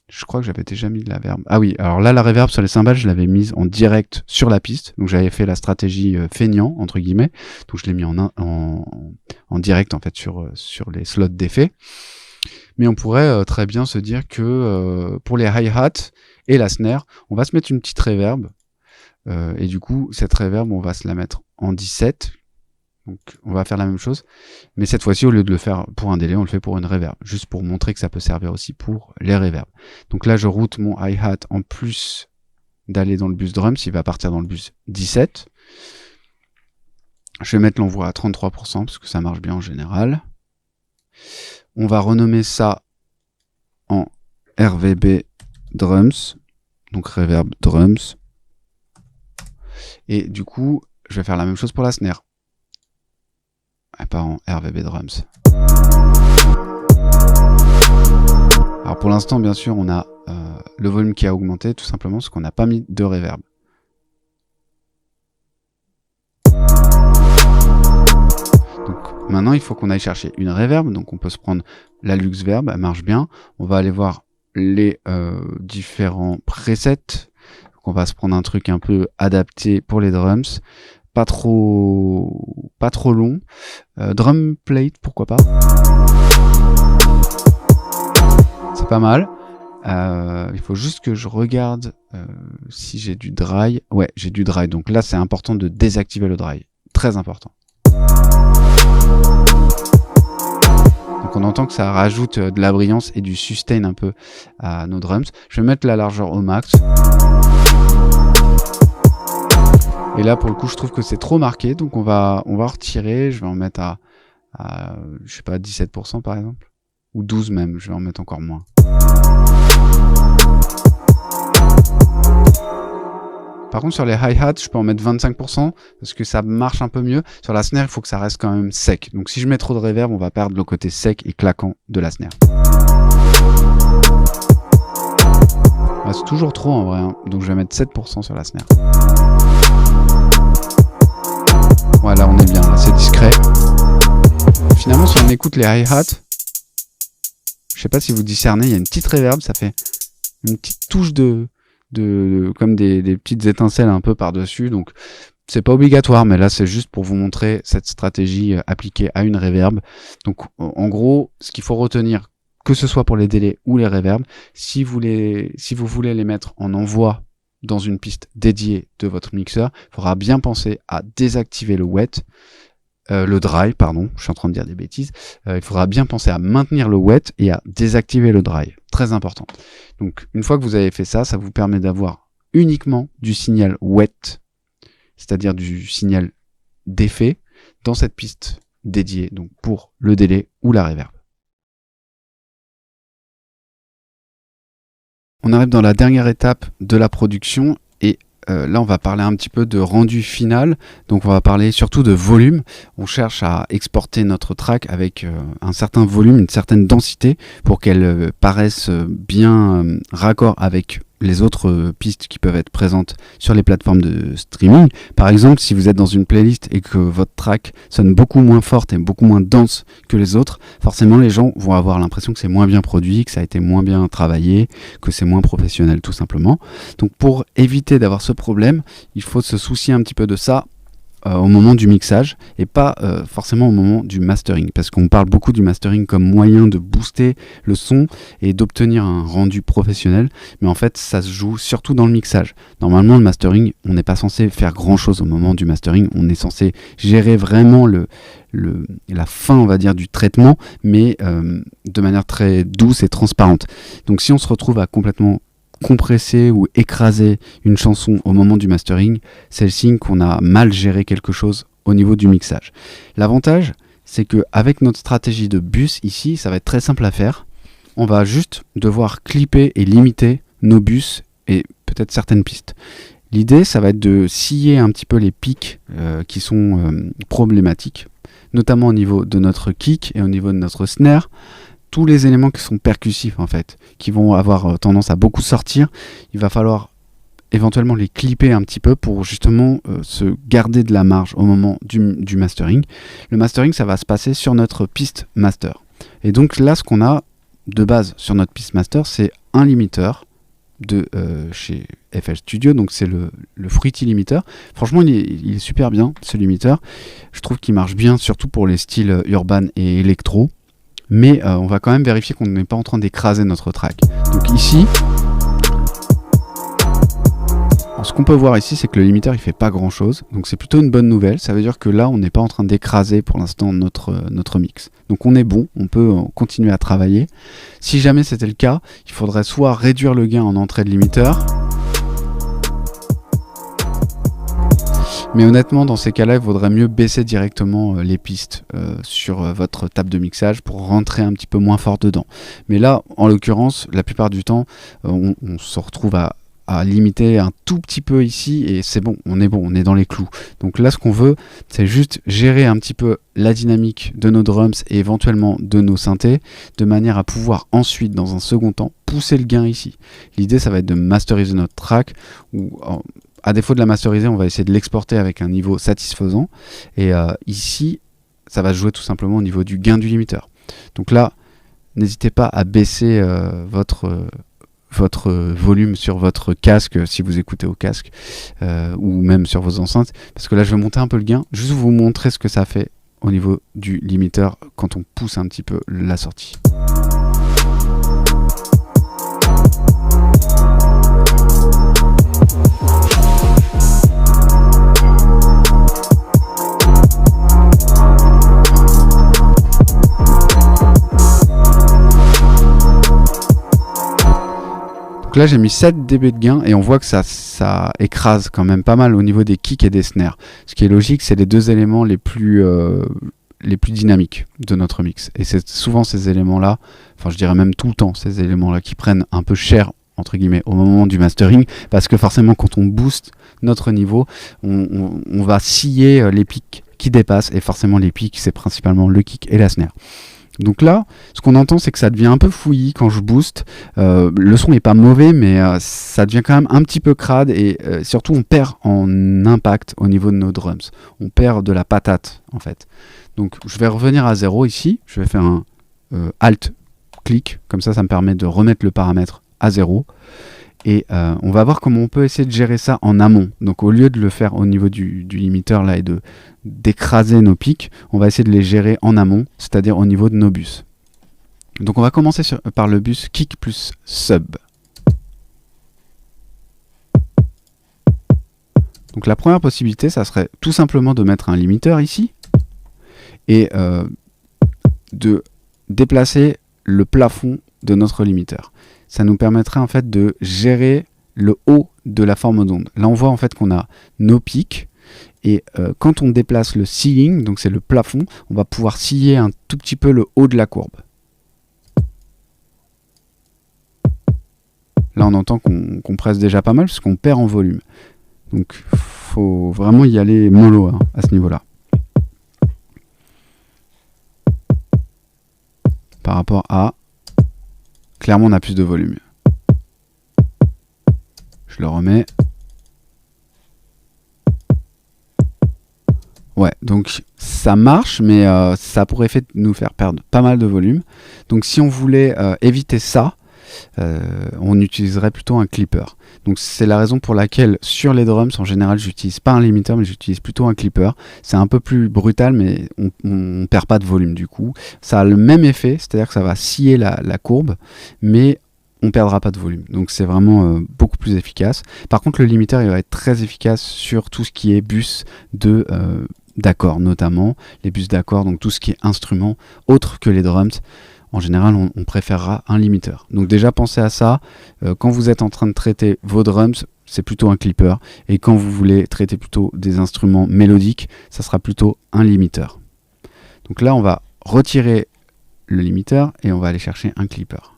Je crois que j'avais déjà mis de la reverb. Ah oui, alors là, la reverb sur les cymbales, je l'avais mise en direct sur la piste. Donc j'avais fait la stratégie feignant, entre guillemets. Donc je l'ai mis en direct, en fait, sur les slots d'effet. Mais on pourrait très bien se dire que pour les hi-hats et la snare, on va se mettre une petite reverb. Et du coup, cette reverb, on va se la mettre en 17. Donc on va faire la même chose, mais cette fois-ci, au lieu de le faire pour un délai, on le fait pour une reverb, juste pour montrer que ça peut servir aussi pour les reverbs. Donc là, je route mon hi-hat en plus d'aller dans le bus drums, il va partir dans le bus 17. Je vais mettre l'envoi à 33%, parce que ça marche bien en général. On va renommer ça en RVB drums, donc reverb drums. Et du coup, je vais faire la même chose pour la snare. Pas en RVB drums. Alors pour l'instant, bien sûr, on a le volume qui a augmenté, tout simplement parce qu'on n'a pas mis de reverb. Donc maintenant, il faut qu'on aille chercher une reverb. Donc on peut se prendre la Luxverb, elle marche bien. On va aller voir les différents presets. Donc on va se prendre un truc un peu adapté pour les drums. Pas trop long. Drum plate, pourquoi pas. C'est pas mal. Il faut juste que je regarde si j'ai du dry. Ouais, j'ai du dry. Donc là, c'est important de désactiver le dry. Très important. Donc on entend que ça rajoute de la brillance et du sustain un peu à nos drums. Je vais mettre la largeur au max. Et là, pour le coup, je trouve que c'est trop marqué, donc on va retirer. Je vais en mettre à je sais pas, 17% par exemple, ou 12 même. Je vais en mettre encore moins. Par contre, sur les hi-hats, je peux en mettre 25% parce que ça marche un peu mieux. Sur la snare, il faut que ça reste quand même sec. Donc si je mets trop de reverb, on va perdre le côté sec et claquant de la snare. Ah, c'est toujours trop en vrai, hein. Donc je vais mettre 7% sur la snare. Voilà, on est bien, là c'est discret. Finalement, si on écoute les hi-hats, je sais pas si vous discernez, il y a une petite reverb, ça fait une petite touche de comme des petites étincelles un peu par-dessus. Donc c'est pas obligatoire, mais là c'est juste pour vous montrer cette stratégie appliquée à une reverb. Donc en gros, ce qu'il faut retenir, que ce soit pour les délais ou les reverbs, si vous voulez les mettre en envoi dans une piste dédiée de votre mixeur, il faudra bien penser à désactiver le dry, pardon, je suis en train de dire des bêtises. Il faudra bien penser à maintenir le wet et à désactiver le dry. Très important. Donc, une fois que vous avez fait ça, ça vous permet d'avoir uniquement du signal wet, c'est-à-dire du signal d'effet, dans cette piste dédiée, donc pour le délai ou la reverb. On arrive dans la dernière étape de la production et là, on va parler un petit peu de rendu final. Donc, on va parler surtout de volume. On cherche à exporter notre track avec un certain volume, une certaine densité pour qu'elle paraisse bien raccord avec les autres pistes qui peuvent être présentes sur les plateformes de streaming. Par exemple, si vous êtes dans une playlist et que votre track sonne beaucoup moins forte et beaucoup moins dense que les autres, forcément les gens vont avoir l'impression que c'est moins bien produit, que ça a été moins bien travaillé, que c'est moins professionnel tout simplement. Donc pour éviter d'avoir ce problème, il faut se soucier un petit peu de ça au moment du mixage et pas forcément au moment du mastering, parce qu'on parle beaucoup du mastering comme moyen de booster le son et d'obtenir un rendu professionnel, mais en fait ça se joue surtout dans le mixage. Normalement le mastering, on n'est pas censé faire grand chose au moment du mastering, on est censé gérer vraiment la fin, on va dire, du traitement, mais de manière très douce et transparente. Donc si on se retrouve à complètement compresser ou écraser une chanson au moment du mastering, c'est le signe qu'on a mal géré quelque chose au niveau du mixage. L'avantage, c'est que avec notre stratégie de bus ici, ça va être très simple à faire. On va juste devoir clipper et limiter nos bus et peut-être certaines pistes. L'idée, ça va être de scier un petit peu les pics qui sont problématiques, notamment au niveau de notre kick et au niveau de notre snare. Tous les éléments qui sont percussifs en fait, qui vont avoir tendance à beaucoup sortir, il va falloir éventuellement les clipper un petit peu pour justement se garder de la marge au moment du mastering. Le mastering, ça va se passer sur notre piste master. Et donc là, ce qu'on a de base sur notre piste master, c'est un limiteur de chez FL Studio, donc c'est le Fruity Limiter. Franchement, il est super bien ce limiteur. Je trouve qu'il marche bien, surtout pour les styles urban et électro. Mais on va quand même vérifier qu'on n'est pas en train d'écraser notre track. Donc ici, ce qu'on peut voir ici, c'est que le limiteur il fait pas grand chose, donc c'est plutôt une bonne nouvelle. Ça veut dire que là on n'est pas en train d'écraser pour l'instant notre mix, donc on est bon, on peut continuer à travailler. Si jamais c'était le cas, il faudrait soit réduire le gain en entrée de limiteur, mais honnêtement, dans ces cas-là, il vaudrait mieux baisser directement les pistes sur votre table de mixage pour rentrer un petit peu moins fort dedans. Mais là, en l'occurrence, la plupart du temps, on se retrouve à limiter un tout petit peu ici et c'est bon, on est dans les clous. Donc là, ce qu'on veut, c'est juste gérer un petit peu la dynamique de nos drums et éventuellement de nos synthés, de manière à pouvoir ensuite, dans un second temps, pousser le gain ici. L'idée, ça va être de masteriser notre track ou à défaut de la masteriser, on va essayer de l'exporter avec un niveau satisfaisant. Et ici, ça va se jouer tout simplement au niveau du gain du limiteur. Donc là, n'hésitez pas à baisser votre volume sur votre casque, si vous écoutez au casque, ou même sur vos enceintes. Parce que là, je vais monter un peu le gain, juste vous montrer ce que ça fait au niveau du limiteur quand on pousse un petit peu la sortie. Donc là j'ai mis 7 dB de gain et on voit que ça écrase quand même pas mal au niveau des kicks et des snares. Ce qui est logique, c'est les deux éléments les plus dynamiques de notre mix. Et c'est souvent ces éléments-là, enfin je dirais même tout le temps, ces éléments-là qui prennent un peu cher entre guillemets au moment du mastering, parce que forcément quand on booste notre niveau, on va scier les pics qui dépassent, et forcément les pics c'est principalement le kick et la snare. Donc là, ce qu'on entend, c'est que ça devient un peu fouillis quand je booste. Le son n'est pas mauvais, mais ça devient quand même un petit peu crade et surtout on perd en impact au niveau de nos drums. On perd de la patate en fait. Donc je vais revenir à 0 ici. Je vais faire un Alt-clic, comme ça me permet de remettre le paramètre à 0. Et on va voir comment on peut essayer de gérer ça en amont. Donc au lieu de le faire au niveau du limiteur là et d'écraser nos pics, on va essayer de les gérer en amont, c'est-à-dire au niveau de nos bus. Donc on va commencer par le bus kick plus sub. Donc la première possibilité, ça serait tout simplement de mettre un limiteur ici et de déplacer le plafond de notre limiteur. Ça nous permettrait en fait de gérer le haut de la forme d'onde. Là on voit en fait qu'on a nos pics et quand on déplace le ceiling, donc c'est le plafond, on va pouvoir scier un tout petit peu le haut de la courbe. Là on entend qu'on compresse déjà pas mal parce qu'on perd en volume. Donc faut vraiment y aller mollo hein, à ce niveau-là. Par rapport à... Clairement on a plus de volume. Je le remets. Ouais, donc ça marche, mais ça pourrait nous faire perdre pas mal de volume. Donc si on voulait éviter ça, on utiliserait plutôt un clipper. Donc c'est la raison pour laquelle sur les drums, en général, j'utilise pas un limiteur, mais j'utilise plutôt un clipper. C'est un peu plus brutal, mais on perd pas de volume du coup. Ça a le même effet, c'est-à-dire que ça va scier la courbe, mais on perdra pas de volume. Donc c'est vraiment beaucoup plus efficace. Par contre, le limiteur, il va être très efficace sur tout ce qui est bus d'accords, notamment les bus d'accords, donc tout ce qui est instrument autre que les drums. En général, on préférera un limiteur. Donc déjà, pensez à ça. Quand vous êtes en train de traiter vos drums, c'est plutôt un clipper. Et quand vous voulez traiter plutôt des instruments mélodiques, ça sera plutôt un limiteur. Donc là, on va retirer le limiteur et on va aller chercher un clipper.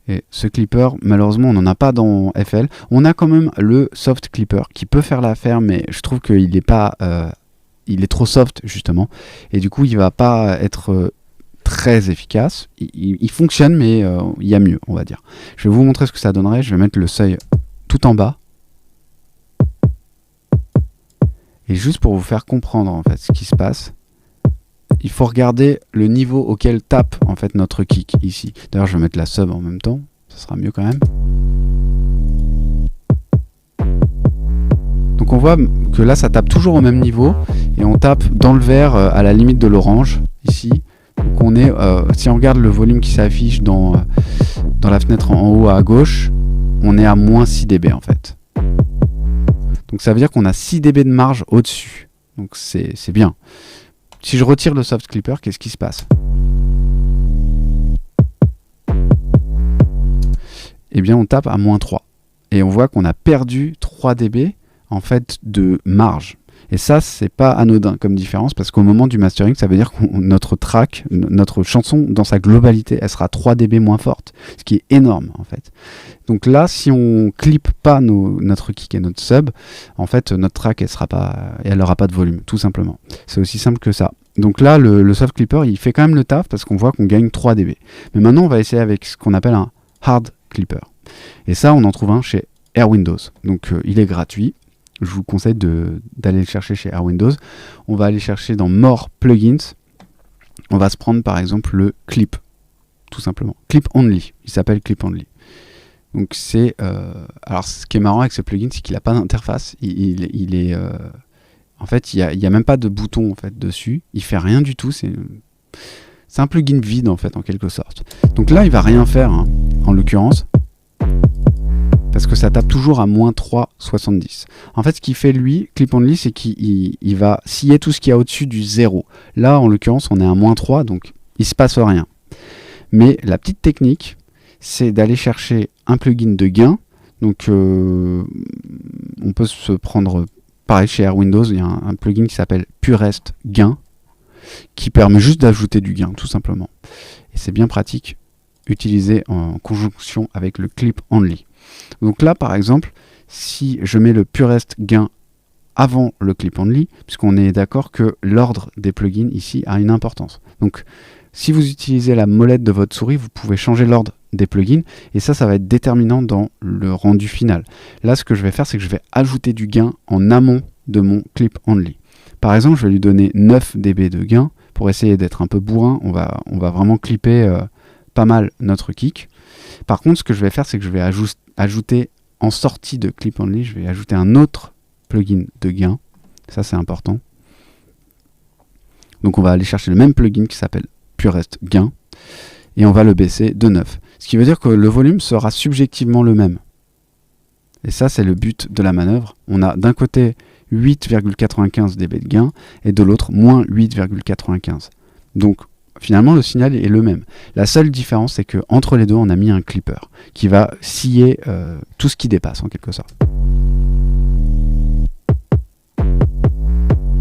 Et ce clipper, malheureusement, on n'en a pas dans FL. On a quand même le soft clipper qui peut faire l'affaire, mais je trouve qu'il n'est pas... il est trop soft justement et du coup il va pas être très efficace. Il fonctionne mais il y a mieux, on va dire. Je vais vous montrer ce que ça donnerait. Je vais mettre le seuil tout en bas et juste pour vous faire comprendre en fait ce qui se passe, il faut regarder le niveau auquel tape en fait notre kick ici. D'ailleurs je vais mettre la sub en même temps, ça sera mieux quand même. Donc on voit que là ça tape toujours au même niveau et on tape dans le vert à la limite de l'orange ici. Donc on est, si on regarde le volume qui s'affiche dans la fenêtre en haut à gauche, on est à moins 6 dB en fait. Donc ça veut dire qu'on a 6 dB de marge au-dessus. Donc c'est bien. Si je retire le soft clipper, qu'est-ce qui se passe? Eh bien on tape à moins 3. Et on voit qu'on a perdu 3 dB en fait de marge. Et ça, c'est pas anodin comme différence parce qu'au moment du mastering, ça veut dire que notre track, notre chanson dans sa globalité, elle sera 3 dB moins forte, ce qui est énorme en fait. Donc là, si on clip pas notre kick et notre sub, en fait, notre track, elle aura pas de volume, tout simplement. C'est aussi simple que ça. Donc là, le soft clipper, il fait quand même le taf parce qu'on voit qu'on gagne 3 dB. Mais maintenant, on va essayer avec ce qu'on appelle un hard clipper. Et ça, on en trouve un chez Air Windows. Donc il est gratuit. Je vous conseille d'aller le chercher chez Air Windows. On va aller chercher dans More Plugins. On va se prendre par exemple le Clip, tout simplement. Clip Only. Il s'appelle Clip Only. Donc c'est... alors ce qui est marrant avec ce plugin, c'est qu'il n'a pas d'interface. Il est... en fait, il y a même pas de bouton en fait, dessus. Il fait rien du tout. C'est un plugin vide en fait, en quelque sorte. Donc là, il va rien faire, hein, en l'occurrence. Parce que ça tape toujours à moins 3,70. En fait, ce qu'il fait lui, Clip Only, c'est qu'il va scier tout ce qu'il y a au-dessus du 0. Là, en l'occurrence, on est à moins 3, donc il se passe rien. Mais la petite technique, c'est d'aller chercher un plugin de gain. Donc on peut se prendre, pareil chez Air Windows, il y a un plugin qui s'appelle Purest Gain, qui permet juste d'ajouter du gain, tout simplement. Et c'est bien pratique, utilisé en conjonction avec le Clip Only. Donc là, par exemple, si je mets le Purest Gain avant le Clip Only, puisqu'on est d'accord que l'ordre des plugins ici a une importance. Donc, si vous utilisez la molette de votre souris, vous pouvez changer l'ordre des plugins, et ça va être déterminant dans le rendu final. Là, ce que je vais faire, c'est que je vais ajouter du gain en amont de mon Clip Only. Par exemple, je vais lui donner 9 dB de gain, pour essayer d'être un peu bourrin. On va vraiment clipper pas mal notre kick. Par contre, ce que je vais faire, c'est que je vais ajouter en sortie de Clip Only, je vais ajouter un autre plugin de gain. Ça, c'est important. Donc, on va aller chercher le même plugin qui s'appelle Purest Gain et on va le baisser de 9. Ce qui veut dire que le volume sera subjectivement le même. Et ça, c'est le but de la manœuvre. On a d'un côté 8,95 dB de gain et de l'autre moins 8,95. Donc, finalement, le signal est le même. La seule différence, c'est qu'entre les deux, on a mis un clipper qui va scier tout ce qui dépasse, en quelque sorte.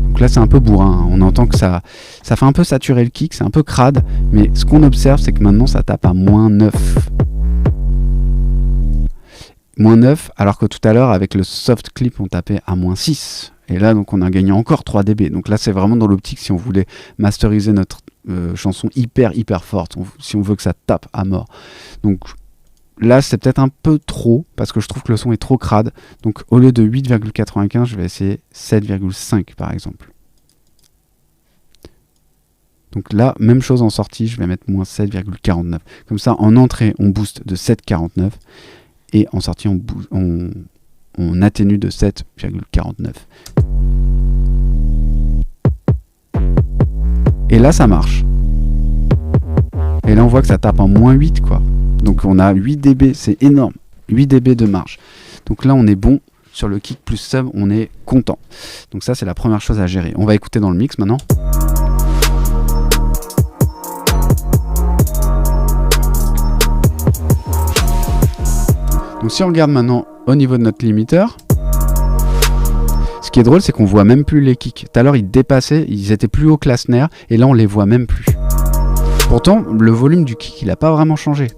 Donc là, c'est un peu bourrin. Hein. On entend que ça fait un peu saturer le kick, c'est un peu crade. Mais ce qu'on observe, c'est que maintenant, ça tape à moins 9. Moins 9, alors que tout à l'heure, avec le soft clip, on tapait à moins 6. Et là, donc, on a gagné encore 3 dB. Donc là, c'est vraiment dans l'optique, si on voulait masteriser notre chanson hyper forte, si on veut que ça tape à mort. Donc là, c'est peut-être un peu trop, parce que je trouve que le son est trop crade. Donc au lieu de 8,95, je vais essayer 7,5 par exemple. Donc là, même chose en sortie, je vais mettre moins 7,49. Comme ça, en entrée, on booste de 7,49. Et en sortie, on atténue de 7,49. Et là, ça marche. Et là, on voit que ça tape en moins 8, quoi. Donc, on a 8 dB, c'est énorme. 8 dB de marge. Donc là, on est bon. Sur le kick plus sub, on est content. Donc ça, c'est la première chose à gérer. On va écouter dans le mix maintenant. Donc si on regarde maintenant au niveau de notre limiteur, ce qui est drôle, c'est qu'on voit même plus les kicks. Tout à l'heure, ils dépassaient, ils étaient plus hauts que la snare, et là, on les voit même plus. Pourtant, le volume du kick, il n'a pas vraiment changé.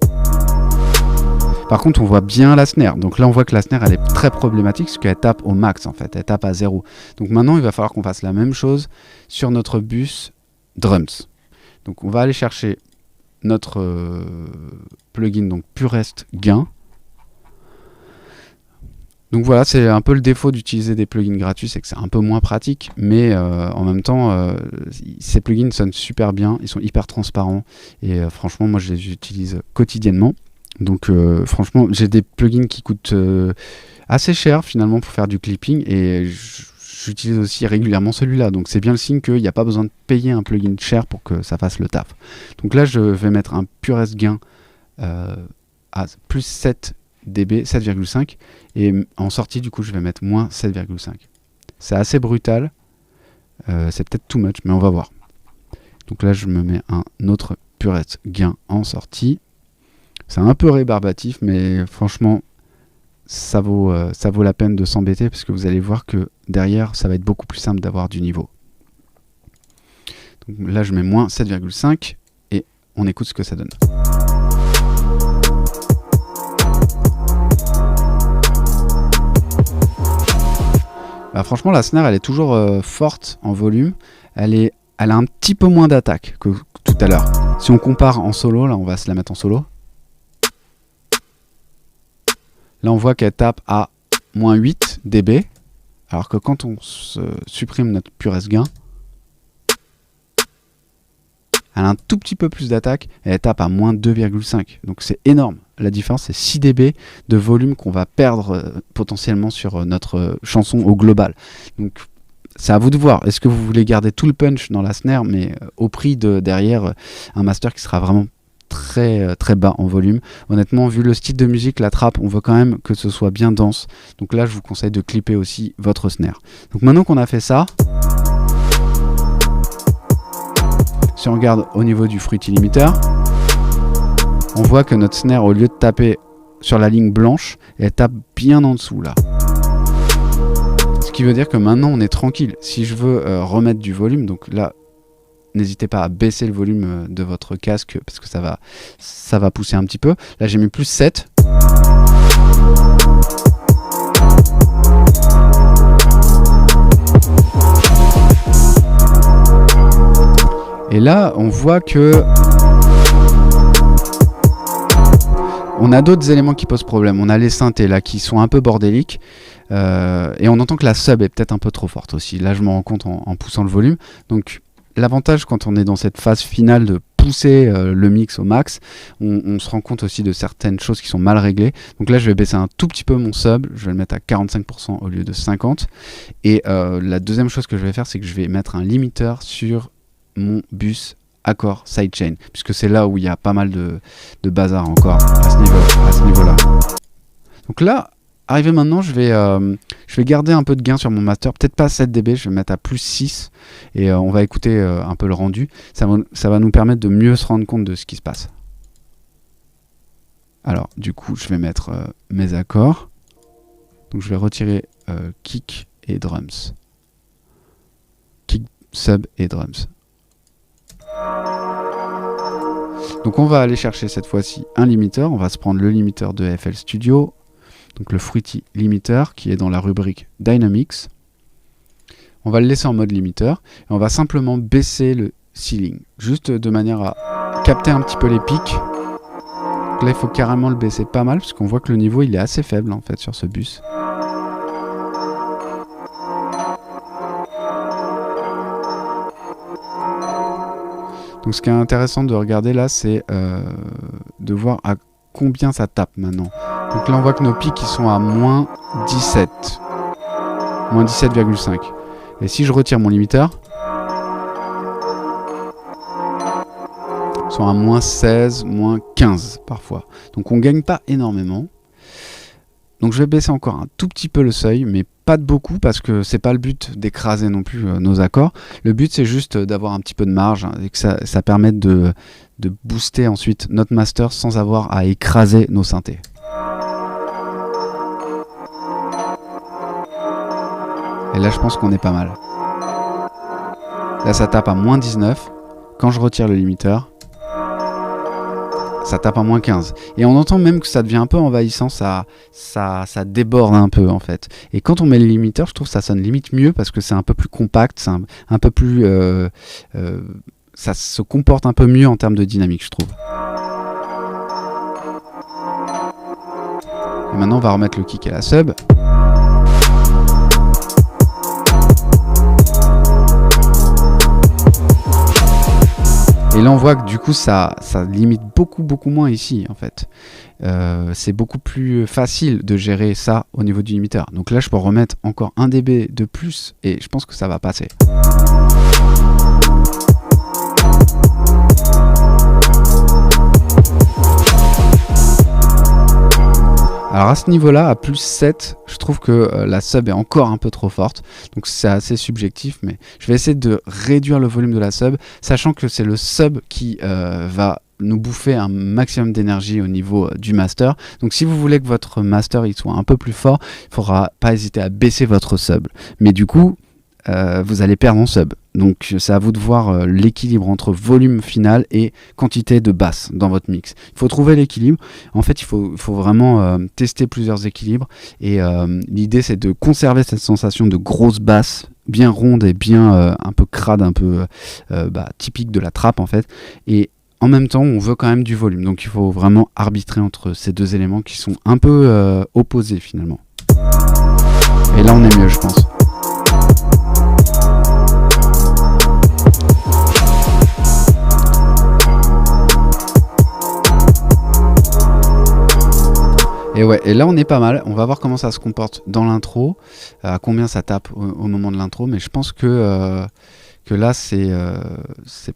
Par contre, on voit bien la snare. Donc là, on voit que la snare, elle est très problématique, parce qu'elle tape au max, en fait. Elle tape à 0. Donc maintenant, il va falloir qu'on fasse la même chose sur notre bus drums. Donc on va aller chercher notre plugin, donc Purest Gain. Donc voilà, c'est un peu le défaut d'utiliser des plugins gratuits, c'est que c'est un peu moins pratique, mais en même temps, ces plugins sonnent super bien, ils sont hyper transparents, et franchement, moi je les utilise quotidiennement. Donc franchement, j'ai des plugins qui coûtent assez cher finalement pour faire du clipping, et j'utilise aussi régulièrement celui-là, donc c'est bien le signe qu'il n'y a pas besoin de payer un plugin cher pour que ça fasse le taf. Donc là, je vais mettre un Purest Gain à plus 7 dB, 7,5, et en sortie du coup je vais mettre moins 7,5. C'est assez brutal, c'est peut-être too much, mais on va voir. Donc là je me mets un autre Purest Gain en sortie. C'est un peu rébarbatif, mais franchement ça vaut la peine de s'embêter, parce que vous allez voir que derrière ça va être beaucoup plus simple d'avoir du niveau. Donc là je mets moins 7,5 et on écoute ce que ça donne. Bah franchement, la snare, elle est toujours forte en volume. Elle a un petit peu moins d'attaque que tout à l'heure. Si on compare en solo, là, on va se la mettre en solo. Là, on voit qu'elle tape à moins 8 dB. Alors que quand on supprime notre Purest Gain, elle a un tout petit peu plus d'attaque et elle tape à moins 2,5. Donc c'est énorme. La différence, c'est 6 dB de volume qu'on va perdre potentiellement sur notre chanson au global. Donc c'est à vous de voir. Est-ce que vous voulez garder tout le punch dans la snare, mais au prix de derrière un master qui sera vraiment très bas en volume. Honnêtement, vu le style de musique, la trap, on veut quand même que ce soit bien dense. Donc là, je vous conseille de clipper aussi votre snare. Donc maintenant qu'on a fait ça, si on regarde au niveau du Fruity Limiter, on voit que notre snare, au lieu de taper sur la ligne blanche, elle tape bien en dessous là. Ce qui veut dire que maintenant on est tranquille. Si je veux remettre du volume, donc là, n'hésitez pas à baisser le volume de votre casque parce que ça va pousser un petit peu. Là j'ai mis plus 7. Et là on voit que on a d'autres éléments qui posent problème. On a les synthés là qui sont un peu bordéliques et on entend que la sub est peut-être un peu trop forte aussi. Là je me rends compte en poussant le volume. Donc l'avantage quand on est dans cette phase finale de pousser le mix au max, on se rend compte aussi de certaines choses qui sont mal réglées. Donc là je vais baisser un tout petit peu mon sub, je vais le mettre à 45% au lieu de 50%. Et la deuxième chose que je vais faire, c'est que je vais mettre un limiteur sur mon bus accord sidechain, puisque c'est là où il y a pas mal de bazar encore à ce niveau-là. Donc là, arrivé maintenant, je vais garder un peu de gain sur mon master, peut-être pas 7 dB, je vais mettre à plus 6 et on va écouter un peu le rendu. Ça va nous permettre de mieux se rendre compte de ce qui se passe. Alors du coup, je vais mettre mes accords. Donc je vais retirer kick et drums. Kick, sub et drums. Donc on va aller chercher cette fois-ci un limiteur. On va se prendre le limiteur de FL Studio, donc le Fruity Limiter qui est dans la rubrique Dynamics. On va le laisser en mode limiteur et on va simplement baisser le ceiling, juste de manière à capter un petit peu les pics. Donc là il faut carrément le baisser pas mal parce qu'on voit que le niveau il est assez faible en fait sur ce bus. Donc ce qui est intéressant de regarder là, c'est de voir à combien ça tape maintenant. Donc là on voit que nos pics ils sont à moins 17. Moins 17,5. Et si je retire mon limiteur, ils sont à moins 16, moins 15 parfois. Donc on gagne pas énormément. Donc je vais baisser encore un tout petit peu le seuil, mais pas de beaucoup parce que c'est pas le but d'écraser non plus nos accords. Le but c'est juste d'avoir un petit peu de marge et que ça permette de booster ensuite notre master sans avoir à écraser nos synthés. Et là je pense qu'on est pas mal. Là ça tape à moins 19. Quand je retire le limiteur, ça tape à moins 15. Et on entend même que ça devient un peu envahissant, ça déborde un peu en fait. Et quand on met le limiteur, je trouve que ça sonne limite mieux parce que c'est un peu plus compact, c'est un peu plus... ça se comporte un peu mieux en termes de dynamique, je trouve. Et maintenant on va remettre le kick et la sub. Et là on voit que du coup ça limite beaucoup moins ici en fait. C'est beaucoup plus facile de gérer ça au niveau du limiteur. Donc là je peux remettre encore 1 dB de plus et je pense que ça va passer. Alors à ce niveau-là, à plus 7, je trouve que la sub est encore un peu trop forte. Donc c'est assez subjectif, mais je vais essayer de réduire le volume de la sub, sachant que c'est le sub qui va nous bouffer un maximum d'énergie au niveau du master. Donc si vous voulez que votre master il soit un peu plus fort, il ne faudra pas hésiter à baisser votre sub. Mais du coup, vous allez perdre en sub. Donc c'est à vous de voir l'équilibre entre volume final et quantité de basse dans votre mix. Il faut trouver l'équilibre. En fait, il faut vraiment tester plusieurs équilibres. Et l'idée, c'est de conserver cette sensation de grosse basse, bien ronde et bien un peu crade, un peu typique de la trappe en fait. Et en même temps, on veut quand même du volume. Donc il faut vraiment arbitrer entre ces deux éléments qui sont un peu opposés finalement. Et là, on est mieux, je pense. Et ouais, et là on est pas mal, on va voir comment ça se comporte dans l'intro, à combien ça tape au moment de l'intro, mais je pense que là c'est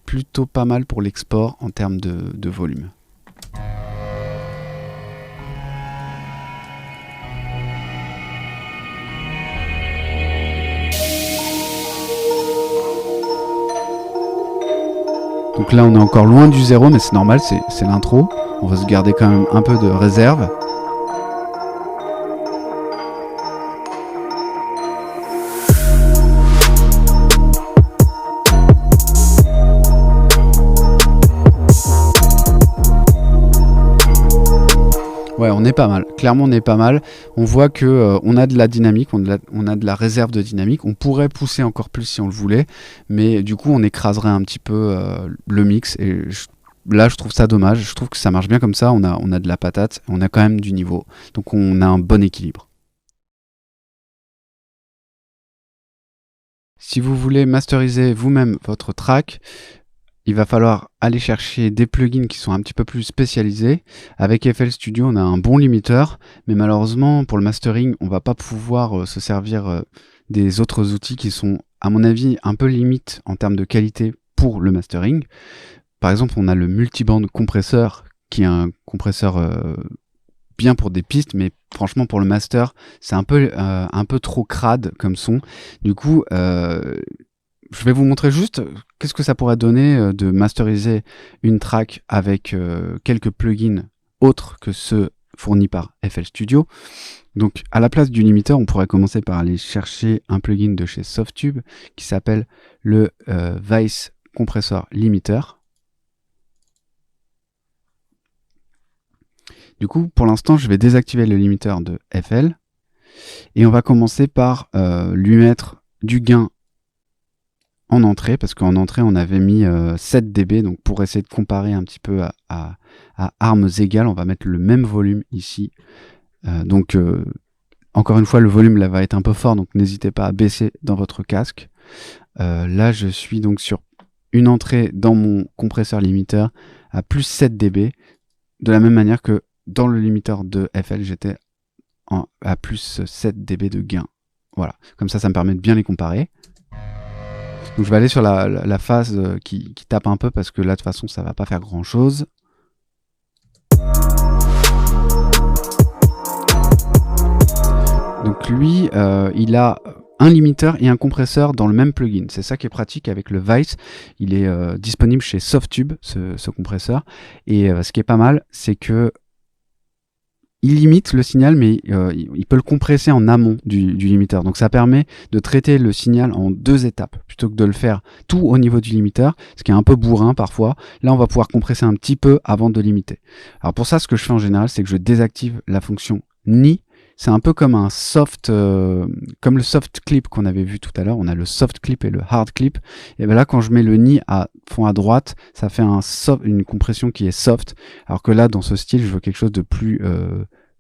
plutôt pas mal pour l'export en termes de volume. Donc là on est encore loin du zéro, mais c'est normal, c'est l'intro. On va se garder quand même un peu de réserve. Ouais, on est pas mal. Clairement, on est pas mal. On voit que on a de la dynamique, on a de la réserve de dynamique. On pourrait pousser encore plus si on le voulait, mais du coup, on écraserait un petit peu le mix. Et là, je trouve ça dommage. Je trouve que ça marche bien comme ça. On a de la patate, on a quand même du niveau. Donc, on a un bon équilibre. Si vous voulez masteriser vous-même votre track, il va falloir aller chercher des plugins qui sont un petit peu plus spécialisés. Avec FL Studio, on a un bon limiteur, mais malheureusement, pour le mastering, on va pas pouvoir se servir des autres outils qui sont, à mon avis, un peu limites en termes de qualité pour le mastering. Par exemple, on a le multiband compresseur, qui est un compresseur bien pour des pistes, mais franchement, pour le master, c'est un peu trop crade comme son. Du coup, je vais vous montrer juste qu'est-ce que ça pourrait donner de masteriser une track avec quelques plugins autres que ceux fournis par FL Studio. Donc à la place du limiteur, on pourrait commencer par aller chercher un plugin de chez Softube qui s'appelle le Vice Compressor Limiter. Du coup, pour l'instant, je vais désactiver le limiteur de FL et on va commencer par lui mettre du gain en entrée, parce qu'en entrée on avait mis 7 dB, donc pour essayer de comparer un petit peu à armes égales, on va mettre le même volume ici. Encore une fois, le volume là va être un peu fort, donc n'hésitez pas à baisser dans votre casque. Là je suis donc sur une entrée dans mon compresseur limiteur à plus 7 dB, de la même manière que dans le limiteur de FL j'étais à plus 7 dB de gain. Voilà, comme ça me permet de bien les comparer. Donc je vais aller sur la phase qui tape un peu, parce que là de toute façon ça va pas faire grand chose. Donc lui il a un limiteur et un compresseur dans le même plugin. C'est ça qui est pratique avec le Vice. Il est disponible chez Softube, ce compresseur. Et ce qui est pas mal, c'est que il limite le signal, mais il peut le compresser en amont du limiteur. Donc ça permet de traiter le signal en 2 étapes, plutôt que de le faire tout au niveau du limiteur, ce qui est un peu bourrin parfois. Là, on va pouvoir compresser un petit peu avant de limiter. Alors pour ça, ce que je fais en général, c'est que je désactive la fonction ni. C'est un peu comme un comme le soft clip qu'on avait vu tout à l'heure. On a le soft clip et le hard clip. Et bien là, quand je mets le ni à fond à droite, ça fait une compression qui est soft. Alors que là, dans ce style, je veux quelque chose de plus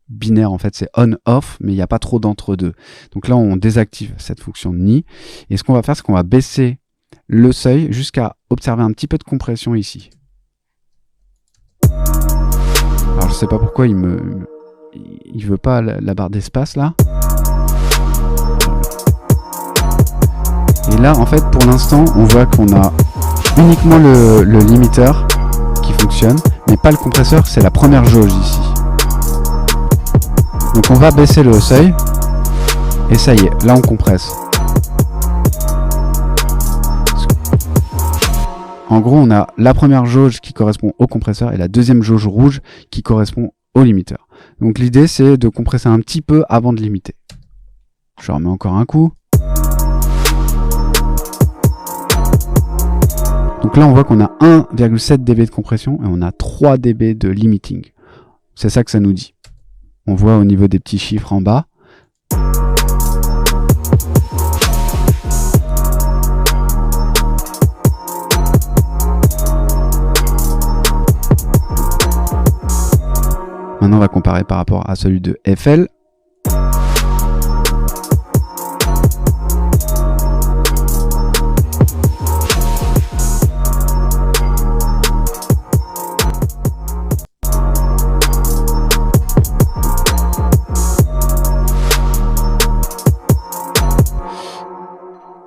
binaire. En fait, c'est on-off, mais il n'y a pas trop d'entre-deux. Donc là, on désactive cette fonction ni. Et ce qu'on va faire, c'est qu'on va baisser le seuil jusqu'à observer un petit peu de compression ici. Alors, je sais pas pourquoi il veut pas la barre d'espace là. Et là en fait pour l'instant on voit qu'on a uniquement le limiteur qui fonctionne, mais pas le compresseur. C'est la première jauge ici. Donc on va baisser le seuil et ça y est, là on compresse. En gros on a la première jauge qui correspond au compresseur et la deuxième jauge rouge qui correspond au limiteur. Donc l'idée c'est de compresser un petit peu avant de limiter. Je remets encore un coup. Donc là on voit qu'on a 1,7 dB de compression et on a 3 dB de limiting. C'est ça que ça nous dit. On voit au niveau des petits chiffres en bas. Maintenant, on va comparer par rapport à celui de FL.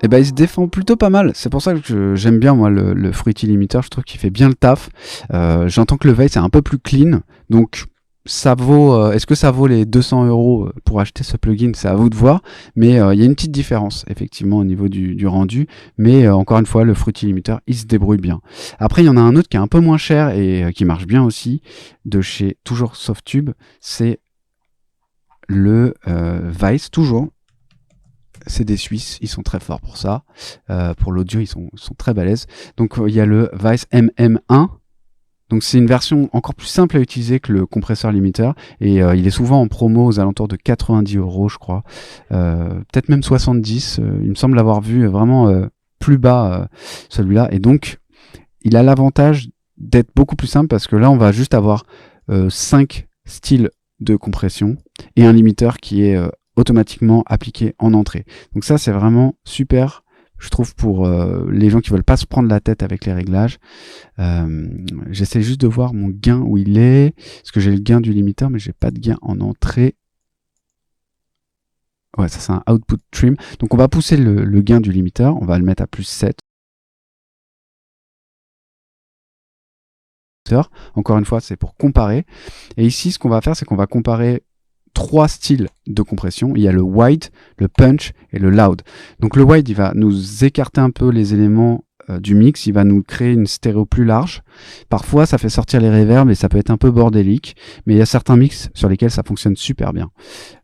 Et ben il se défend plutôt pas mal. C'est pour ça que j'aime bien moi le Fruity Limiter. Je trouve qu'il fait bien le taf. J'entends que le Vice est un peu plus clean, donc ça vaut, est-ce que ça vaut les 200 € pour acheter ce plugin? C'est à vous de voir, mais il y a une petite différence effectivement au niveau du rendu, mais encore une fois, le Fruity Limiter, il se débrouille bien. Après, il y en a un autre qui est un peu moins cher et qui marche bien aussi, de chez toujours Softube, c'est le Vice, toujours. C'est des Suisses, ils sont très forts pour ça. Pour l'audio, ils sont très balèzes. Donc il y a le Vice MM1. Donc c'est une version encore plus simple à utiliser que le compresseur limiter, et il est souvent en promo aux alentours de 90 € je crois, peut-être même 70, il me semble l'avoir vu vraiment plus bas celui-là, et donc il a l'avantage d'être beaucoup plus simple parce que là on va juste avoir 5 styles de compression et un limiteur qui est automatiquement appliqué en entrée. Donc ça c'est vraiment super, je trouve, pour les gens qui veulent pas se prendre la tête avec les réglages. J'essaie juste de voir mon gain où il est, parce que j'ai le gain du limiteur, mais j'ai pas de gain en entrée. Ouais, ça c'est un output trim. Donc on va pousser le gain du limiteur, on va le mettre à plus 7. Encore une fois, c'est pour comparer. Et ici, ce qu'on va faire, c'est qu'on va comparer 3 styles de compression. Il y a le wide, le punch et le loud. Donc le wide, il va nous écarter un peu les éléments du mix, il va nous créer une stéréo plus large. Parfois, ça fait sortir les reverbs et ça peut être un peu bordélique, mais il y a certains mix sur lesquels ça fonctionne super bien.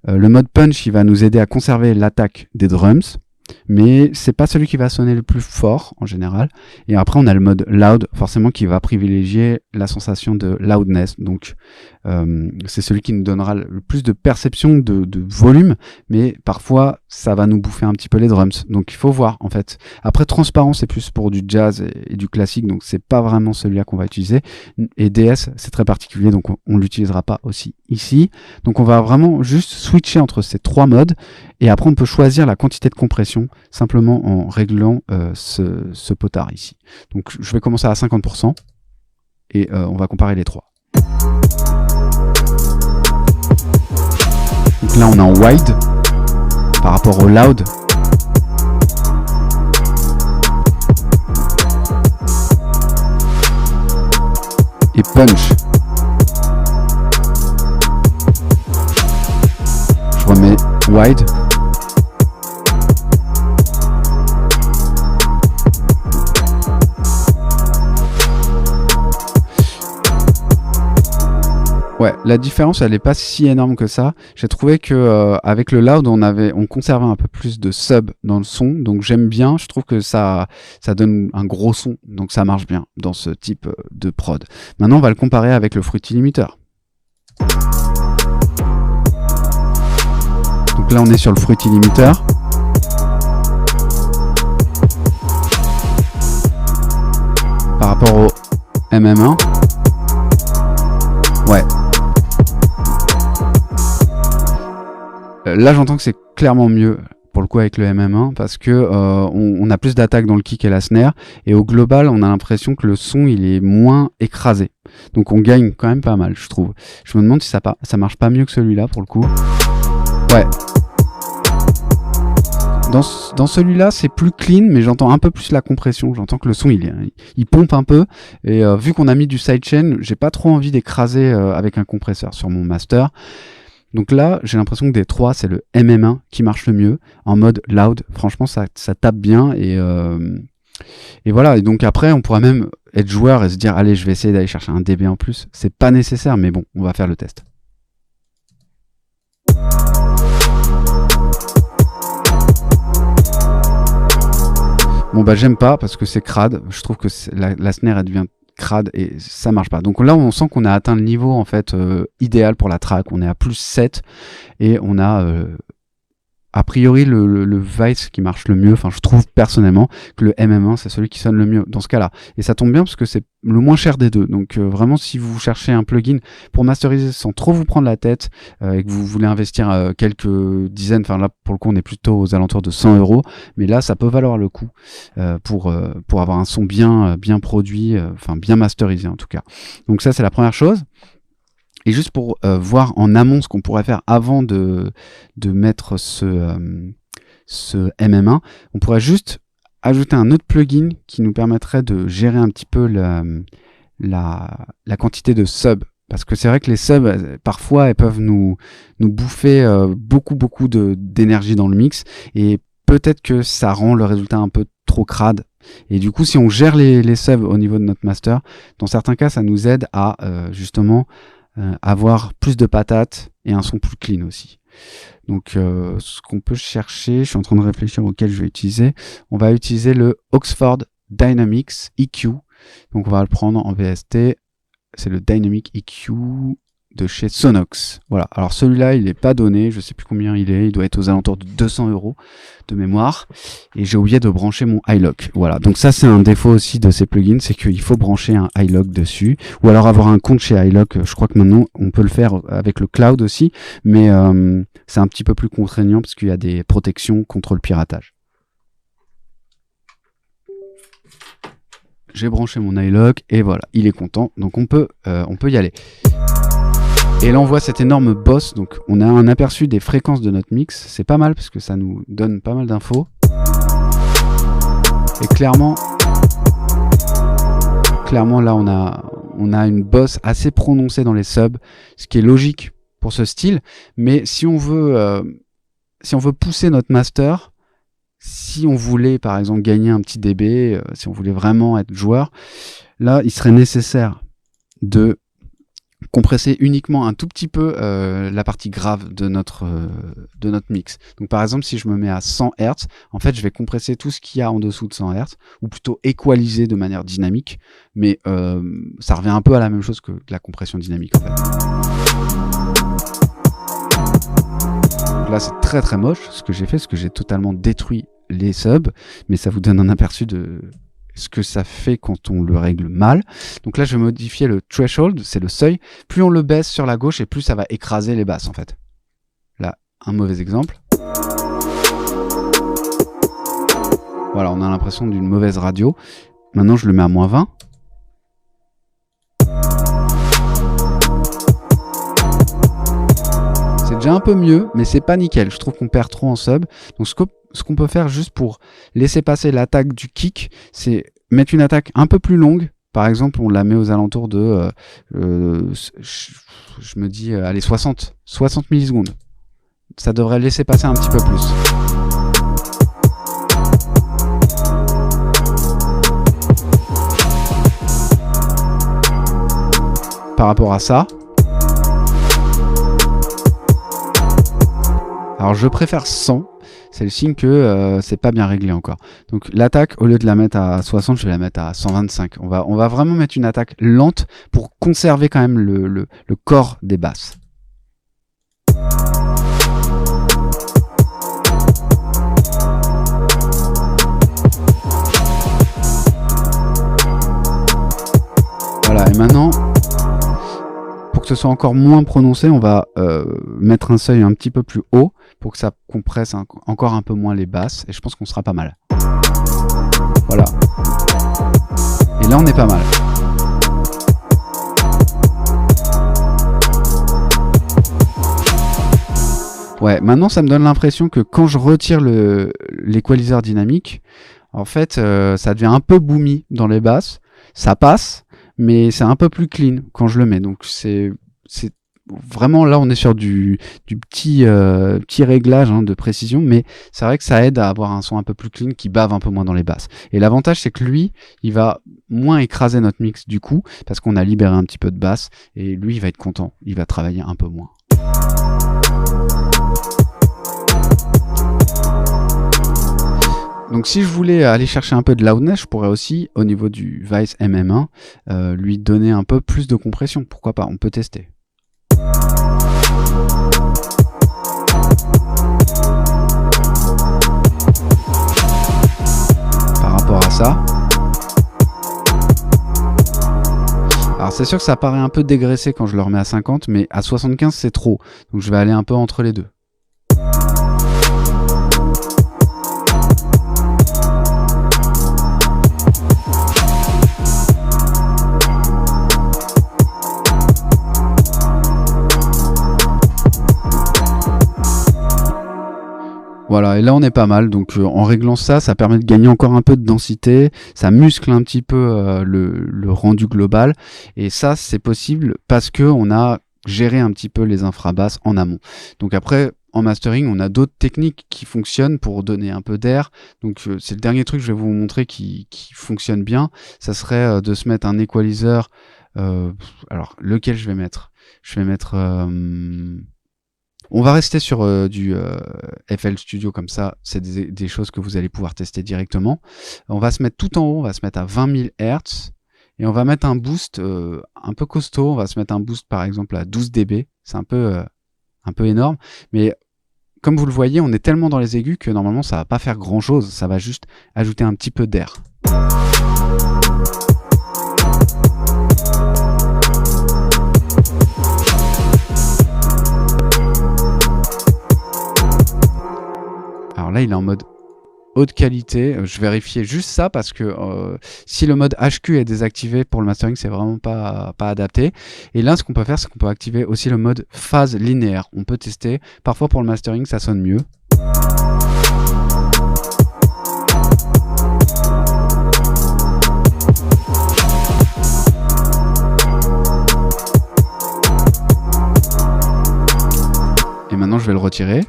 Le mode punch, il va nous aider à conserver l'attaque des drums, mais c'est pas celui qui va sonner le plus fort en général. Et après on a le mode loud, forcément, qui va privilégier la sensation de loudness, donc c'est celui qui nous donnera le plus de perception de volume, mais parfois ça va nous bouffer un petit peu les drums, donc il faut voir en fait. Après, transparent, c'est plus pour du jazz et du classique, donc c'est pas vraiment celui-là qu'on va utiliser, et DS c'est très particulier, donc on l'utilisera pas aussi ici. Donc on va vraiment juste switcher entre ces 3 modes, et après on peut choisir la quantité de compression simplement en réglant ce potard ici. Donc je vais commencer à 50% et on va comparer les 3. Donc là on est en wide par rapport au loud. Et punch. Je remets wide. Ouais, la différence elle est pas si énorme que ça. J'ai trouvé que avec le loud on conservait un peu plus de sub dans le son, donc j'aime bien. Je trouve que ça donne un gros son, donc ça marche bien dans ce type de prod. Maintenant on va le comparer avec le Fruity Limiter. Donc là on est sur le Fruity Limiter. Par rapport au MM1. Ouais. Là j'entends que c'est clairement mieux pour le coup avec le MM1 parce que on a plus d'attaque dans le kick et la snare, et au global on a l'impression que le son il est moins écrasé, donc on gagne quand même pas mal, je trouve. Je me demande si ça marche pas mieux que celui-là pour le coup. Ouais. Dans celui-là c'est plus clean, mais j'entends un peu plus la compression, j'entends que le son il pompe un peu, et vu qu'on a mis du sidechain, j'ai pas trop envie d'écraser avec un compresseur sur mon master. Donc là, j'ai l'impression que des 3, c'est le MM1 qui marche le mieux, en mode loud. Franchement, ça tape bien, et voilà. Et donc après, on pourra même être joueur et se dire, allez, je vais essayer d'aller chercher un dB en plus. C'est pas nécessaire, mais bon, on va faire le test. Bon bah j'aime pas parce que c'est crade. Je trouve que la snare elle devient crade et ça marche pas. Donc là on sent qu'on a atteint le niveau en fait idéal pour la track. On est à plus 7 et on a a priori le Vice qui marche le mieux. Enfin, je trouve personnellement que le MM1 c'est celui qui sonne le mieux dans ce cas-là, et ça tombe bien parce que c'est le moins cher des deux. Donc vraiment, si vous cherchez un plugin pour masteriser sans trop vous prendre la tête et que vous voulez investir quelques dizaines, enfin là pour le coup on est plutôt aux alentours de 100 €, mais là ça peut valoir le coup pour avoir un son bien produit, enfin bien masterisé en tout cas. Donc ça c'est la première chose. Et juste pour voir en amont ce qu'on pourrait faire avant de mettre ce MM1, on pourrait juste ajouter un autre plugin qui nous permettrait de gérer un petit peu la quantité de sub Parce que c'est vrai que les subs, parfois, elles peuvent nous bouffer beaucoup d'énergie dans le mix, et peut-être que ça rend le résultat un peu trop crade. Et du coup, si on gère les subs au niveau de notre master, dans certains cas, ça nous aide à justement avoir plus de patates et un son plus clean aussi. Donc, ce qu'on peut chercher, je suis en train de réfléchir auquel je vais utiliser. On va utiliser le Oxford Dynamics EQ. Donc, on va le prendre en VST. C'est le Dynamic EQ de chez Sonox. Voilà. Alors celui-là, il n'est pas donné. Je sais plus combien il est. Il doit être aux alentours de 200 € de mémoire. Et j'ai oublié de brancher mon iLok. Voilà. Donc ça, c'est un défaut aussi de ces plugins, c'est qu'il faut brancher un iLok dessus, ou alors avoir un compte chez iLok. Je crois que maintenant, on peut le faire avec le cloud aussi, mais c'est un petit peu plus contraignant parce qu'il y a des protections contre le piratage. J'ai branché mon iLok et voilà, il est content. Donc on peut y aller. Et là on voit cette énorme bosse. Donc on a un aperçu des fréquences de notre mix. C'est pas mal parce que ça nous donne pas mal d'infos. Et clairement là on a une bosse assez prononcée dans les subs, ce qui est logique pour ce style. Mais si on veut pousser notre master, si on voulait par exemple gagner un petit dB, si on voulait vraiment être joueur, là il serait nécessaire de compresser uniquement un tout petit peu la partie grave de notre mix. Donc par exemple, si je me mets à 100 Hz, en fait je vais compresser tout ce qu'il y a en dessous de 100 Hz, ou plutôt équaliser de manière dynamique, mais ça revient un peu à la même chose que la compression dynamique en fait. Donc là c'est très moche ce que j'ai fait, parce que j'ai totalement détruit les subs, mais ça vous donne un aperçu de ce que ça fait quand on le règle mal. Donc là je vais modifier le threshold, c'est le seuil. Plus on le baisse sur la gauche et plus ça va écraser les basses en fait. Là, un mauvais exemple. Voilà, on a l'impression d'une mauvaise radio. Maintenant je le mets à -20. C'est déjà un peu mieux, mais c'est pas nickel. Je trouve qu'on perd trop en sub. Donc ce qu'on peut faire juste pour laisser passer l'attaque du kick, c'est mettre une attaque un peu plus longue. Par exemple, on la met aux alentours de, je me dis, allez, 60 millisecondes. Ça devrait laisser passer un petit peu plus. Par rapport à ça, alors je préfère 100. C'est le signe que c'est pas bien réglé encore. Donc l'attaque, au lieu de la mettre à 60, je vais la mettre à 125. On va vraiment mettre une attaque lente pour conserver quand même le corps des basses. Voilà, et maintenant, pour que ce soit encore moins prononcé, on va mettre un seuil un petit peu plus haut pour que ça compresse encore un peu moins les basses, et je pense qu'on sera pas mal. Voilà. Et là on est pas mal. Ouais, maintenant ça me donne l'impression que quand je retire l'équaliseur dynamique, en fait ça devient un peu boomy dans les basses, ça passe, mais c'est un peu plus clean quand je le mets. Donc c'est vraiment, là on est sur du petit réglage de précision, mais c'est vrai que ça aide à avoir un son un peu plus clean qui bave un peu moins dans les basses. Et l'avantage c'est que lui, il va moins écraser notre mix du coup, parce qu'on a libéré un petit peu de basse, et lui il va être content, il va travailler un peu moins. Donc si je voulais aller chercher un peu de loudness, je pourrais aussi, au niveau du Vice MM1, lui donner un peu plus de compression. Pourquoi pas, on peut tester. Par rapport à ça. Alors c'est sûr que ça paraît un peu dégraissé quand je le remets à 50, mais à 75 c'est trop. Donc je vais aller un peu entre les deux. Voilà, et là on est pas mal, donc en réglant ça, ça permet de gagner encore un peu de densité, ça muscle un petit peu le rendu global, et ça c'est possible parce que on a géré un petit peu les infrabasses en amont. Donc après, en mastering, on a d'autres techniques qui fonctionnent pour donner un peu d'air, donc c'est le dernier truc que je vais vous montrer qui fonctionne bien, ça serait de se mettre un equalizer, alors lequel je vais mettre? Je vais mettre... on va rester sur du FL Studio comme ça, c'est des choses que vous allez pouvoir tester directement. On va se mettre tout en haut, on va se mettre à 20 000 Hz et on va mettre un boost un peu costaud. On va se mettre un boost par exemple à 12 dB, c'est un peu énorme, mais comme vous le voyez, on est tellement dans les aigus que normalement ça va pas faire grand chose, ça va juste ajouter un petit peu d'air. Alors là, il est en mode haute qualité. Je vérifiais juste ça parce que si le mode HQ est désactivé pour le mastering, c'est vraiment pas adapté. Et là, ce qu'on peut faire, c'est qu'on peut activer aussi le mode phase linéaire. On peut tester. Parfois, pour le mastering, ça sonne mieux. Et maintenant, je vais le retirer.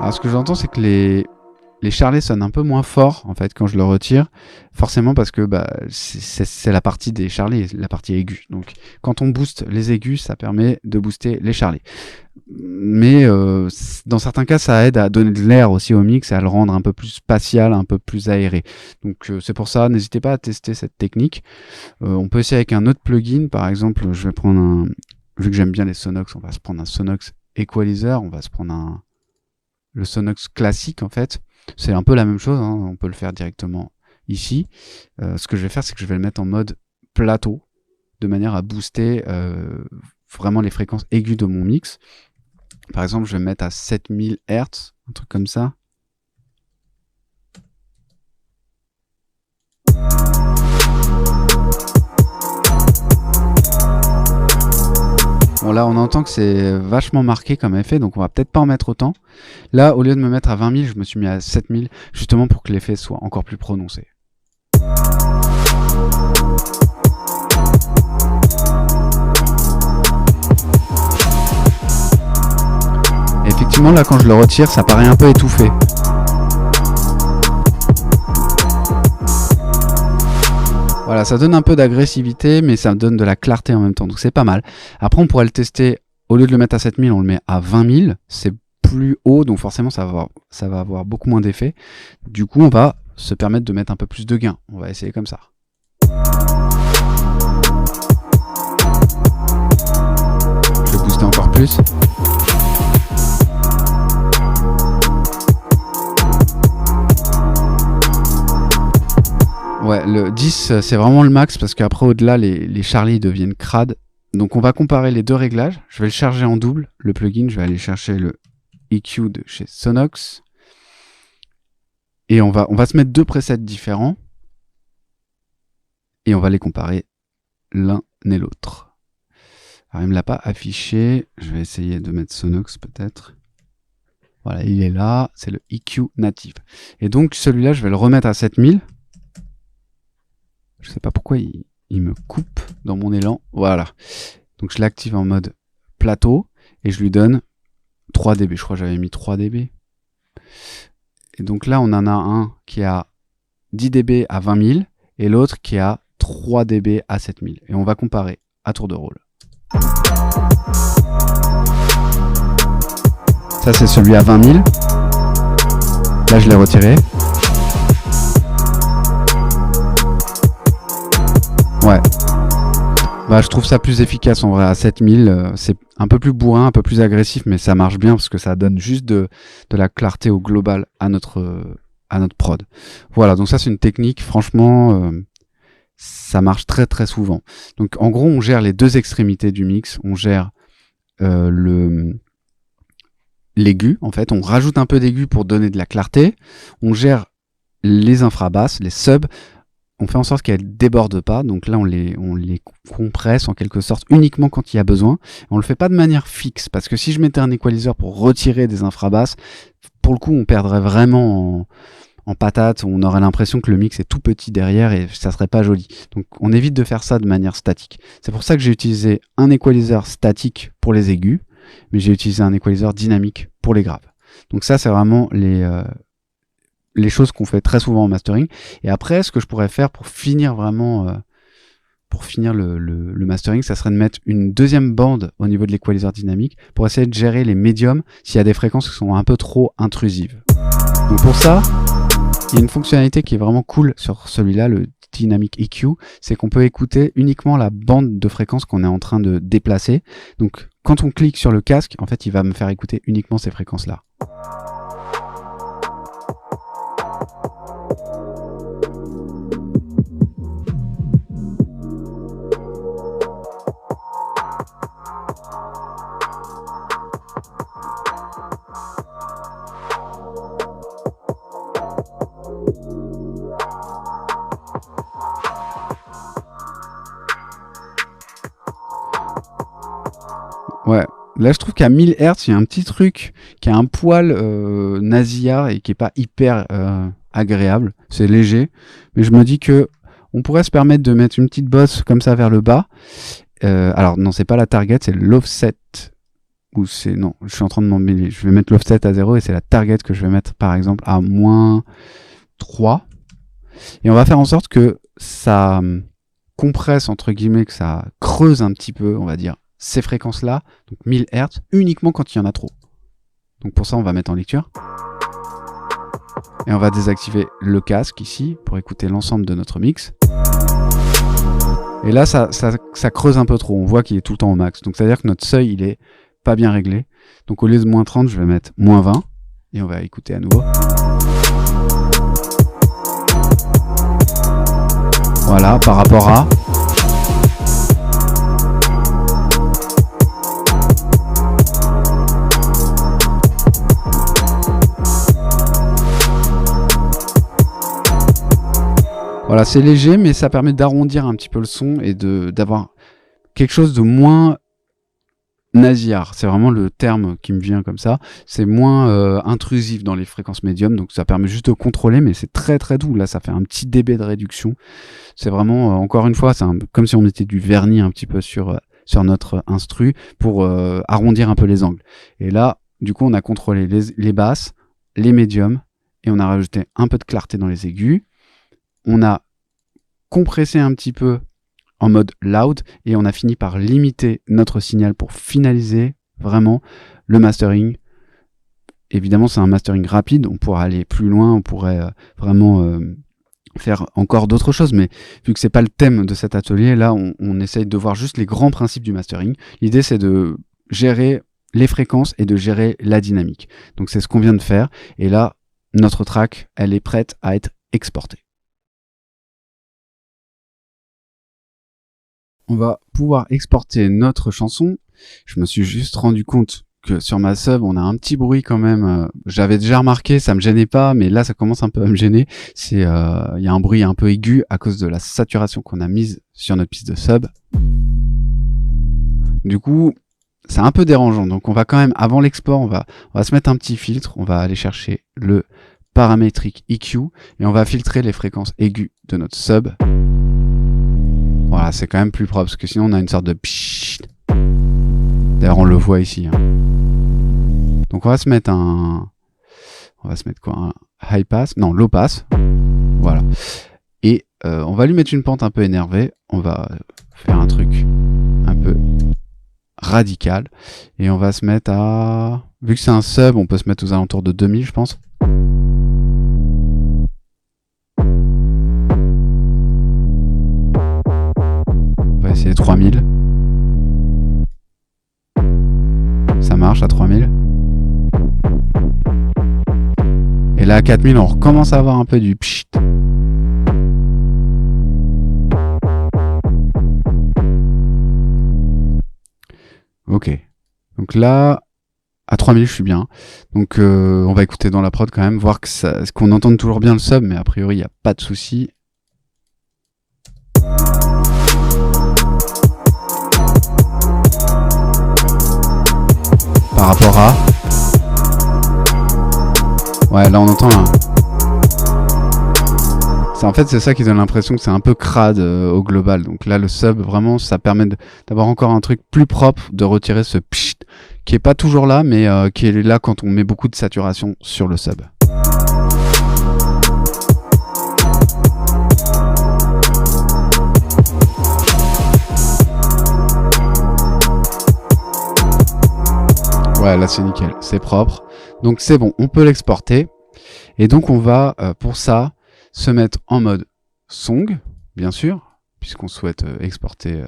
Alors ce que j'entends, c'est que les charlets sonnent un peu moins fort en fait quand je le retire, forcément parce que c'est la partie des charlets, la partie aiguë. Donc quand on booste les aigus, ça permet de booster les charlets. Mais dans certains cas, ça aide à donner de l'air aussi au mix et à le rendre un peu plus spatial, un peu plus aéré. Donc c'est pour ça, n'hésitez pas à tester cette technique. On peut essayer avec un autre plugin, par exemple, je vais prendre vu que j'aime bien les Sonox, on va se prendre un Sonox Equalizer, on va se prendre le Sonox classique en fait, c'est un peu la même chose, hein. On peut le faire directement ici. Ce que je vais faire, c'est que je vais le mettre en mode plateau, de manière à booster vraiment les fréquences aiguës de mon mix. Par exemple, je vais me mettre à 7000 Hz, un truc comme ça. Bon là on entend que c'est vachement marqué comme effet, donc on va peut-être pas en mettre autant. Là au lieu de me mettre à 20 000, je me suis mis à 7000, justement pour que l'effet soit encore plus prononcé. Et effectivement là quand je le retire, ça paraît un peu étouffé. Voilà, ça donne un peu d'agressivité, mais ça donne de la clarté en même temps, donc c'est pas mal. Après, on pourrait le tester, au lieu de le mettre à 7000, on le met à 20 000, c'est plus haut, donc forcément ça va avoir beaucoup moins d'effet. Du coup, on va se permettre de mettre un peu plus de gain. On va essayer comme ça. Je vais booster encore plus. Ouais, le 10, c'est vraiment le max parce qu'après, au-delà, les charlies deviennent crades. Donc, on va comparer les deux réglages. Je vais le charger en double, le plugin. Je vais aller chercher le EQ de chez Sonox. Et on va se mettre deux presets différents. Et on va les comparer l'un et l'autre. Alors, il ne me l'a pas affiché. Je vais essayer de mettre Sonox peut-être. Voilà, il est là. C'est le EQ natif. Et donc, celui-là, je vais le remettre à 7000. Je sais pas pourquoi il me coupe dans mon élan. Voilà. Donc je l'active en mode plateau et je lui donne 3 dB. Je crois que j'avais mis 3 dB. Et donc là, on en a un qui a 10 dB à 20 000 et l'autre qui a 3 dB à 7000. Et on va comparer à tour de rôle. Ça, c'est celui à 20 000. Là, je l'ai retiré. Ouais. Bah, je trouve ça plus efficace en vrai à 7000. C'est un peu plus bourrin, un peu plus agressif, mais ça marche bien parce que ça donne juste de la clarté au global à notre prod. Voilà, donc ça c'est une technique, franchement, ça marche très très souvent. Donc en gros, on gère les deux extrémités du mix. On gère l'aigu, en fait. On rajoute un peu d'aigu pour donner de la clarté. On gère les infrabasses, les subs, on fait en sorte qu'elles débordent pas. Donc là, on les compresse en quelque sorte uniquement quand il y a besoin. On le fait pas de manière fixe, parce que si je mettais un equalizer pour retirer des infrabasses, pour le coup, on perdrait vraiment en patate. On aurait l'impression que le mix est tout petit derrière et ça serait pas joli. Donc on évite de faire ça de manière statique. C'est pour ça que j'ai utilisé un equalizer statique pour les aigus, mais j'ai utilisé un equalizer dynamique pour les graves. Donc ça, c'est vraiment les choses qu'on fait très souvent en mastering. Et après, ce que je pourrais faire pour finir vraiment, le mastering, ça serait de mettre une deuxième bande au niveau de l'équaliseur dynamique pour essayer de gérer les médiums s'il y a des fréquences qui sont un peu trop intrusives. Donc pour ça, il y a une fonctionnalité qui est vraiment cool sur celui-là, le Dynamic EQ, c'est qu'on peut écouter uniquement la bande de fréquences qu'on est en train de déplacer. Donc quand on clique sur le casque, en fait, il va me faire écouter uniquement ces fréquences-là. Ouais, là je trouve qu'à 1000 Hz, il y a un petit truc qui a un poil nasillard et qui est pas hyper agréable. C'est léger, mais je me dis que on pourrait se permettre de mettre une petite bosse comme ça vers le bas. Alors non, c'est pas la target, c'est l'offset. Ou c'est non, je suis en train de m'emmêler. Je vais mettre l'offset à 0 et c'est la target que je vais mettre par exemple à -3. Et on va faire en sorte que ça compresse entre guillemets, que ça creuse un petit peu, on va dire, ces fréquences-là, donc 1000 Hz, uniquement quand il y en a trop. Donc pour ça, on va mettre en lecture. Et on va désactiver le casque ici, pour écouter l'ensemble de notre mix. Et là, ça creuse un peu trop, on voit qu'il est tout le temps au max. Donc c'est-à-dire que notre seuil, il est pas bien réglé. Donc au lieu de -30, je vais mettre -20, et on va écouter à nouveau. Voilà, par rapport à... Voilà, c'est léger, mais ça permet d'arrondir un petit peu le son et d'avoir quelque chose de moins nasillard. C'est vraiment le terme qui me vient comme ça. C'est moins intrusif dans les fréquences médium, donc ça permet juste de contrôler, mais c'est très très doux. Là, ça fait un petit dB de réduction. C'est vraiment, encore une fois, c'est comme si on mettait du vernis un petit peu sur notre instru pour arrondir un peu les angles. Et là, du coup, on a contrôlé les basses, les médiums, et on a rajouté un peu de clarté dans les aigus. On a compressé un petit peu en mode loud et on a fini par limiter notre signal pour finaliser vraiment le mastering. Évidemment, c'est un mastering rapide, on pourrait aller plus loin, on pourrait vraiment faire encore d'autres choses, mais vu que c'est pas le thème de cet atelier, là on essaye de voir juste les grands principes du mastering. L'idée, c'est de gérer les fréquences et de gérer la dynamique. Donc c'est ce qu'on vient de faire, et là notre track, elle est prête à être exportée. On va pouvoir exporter notre chanson. Je me suis juste rendu compte que sur ma sub, on a un petit bruit quand même. J'avais déjà remarqué, ça me gênait pas, mais là, ça commence un peu à me gêner. Il y a un bruit un peu aigu à cause de la saturation qu'on a mise sur notre piste de sub. Du coup, c'est un peu dérangeant. Donc, on va quand même, avant l'export, on va se mettre un petit filtre. On va aller chercher le paramétrique EQ et on va filtrer les fréquences aiguës de notre sub. Voilà, c'est quand même plus propre, parce que sinon on a une sorte de pshhh. D'ailleurs, on le voit ici. Hein. Donc on va se mettre quoi, un high pass? Non, low pass. Voilà. Et on va lui mettre une pente un peu énervée. On va faire un truc un peu radical. Et on va se mettre à... Vu que c'est un sub, on peut se mettre aux alentours de 2000, je pense. C'est 3000. Ça marche à 3000. Et là à 4000, on recommence à avoir un peu du pchit. Ok. Donc là, à 3000, je suis bien. Donc on va écouter dans la prod quand même, voir qu'on entende toujours bien le sub, mais a priori, il n'y a pas de souci. rapport à... Ouais, là on entend un... En fait, c'est ça qui donne l'impression que c'est un peu crade au global. Donc là, le sub, vraiment, ça permet d'avoir encore un truc plus propre, de retirer ce pchit, qui est pas toujours là, mais qui est là quand on met beaucoup de saturation sur le sub. Ouais, là c'est nickel, c'est propre. Donc c'est bon, on peut l'exporter. Et donc on va, pour ça, se mettre en mode song, bien sûr, puisqu'on souhaite exporter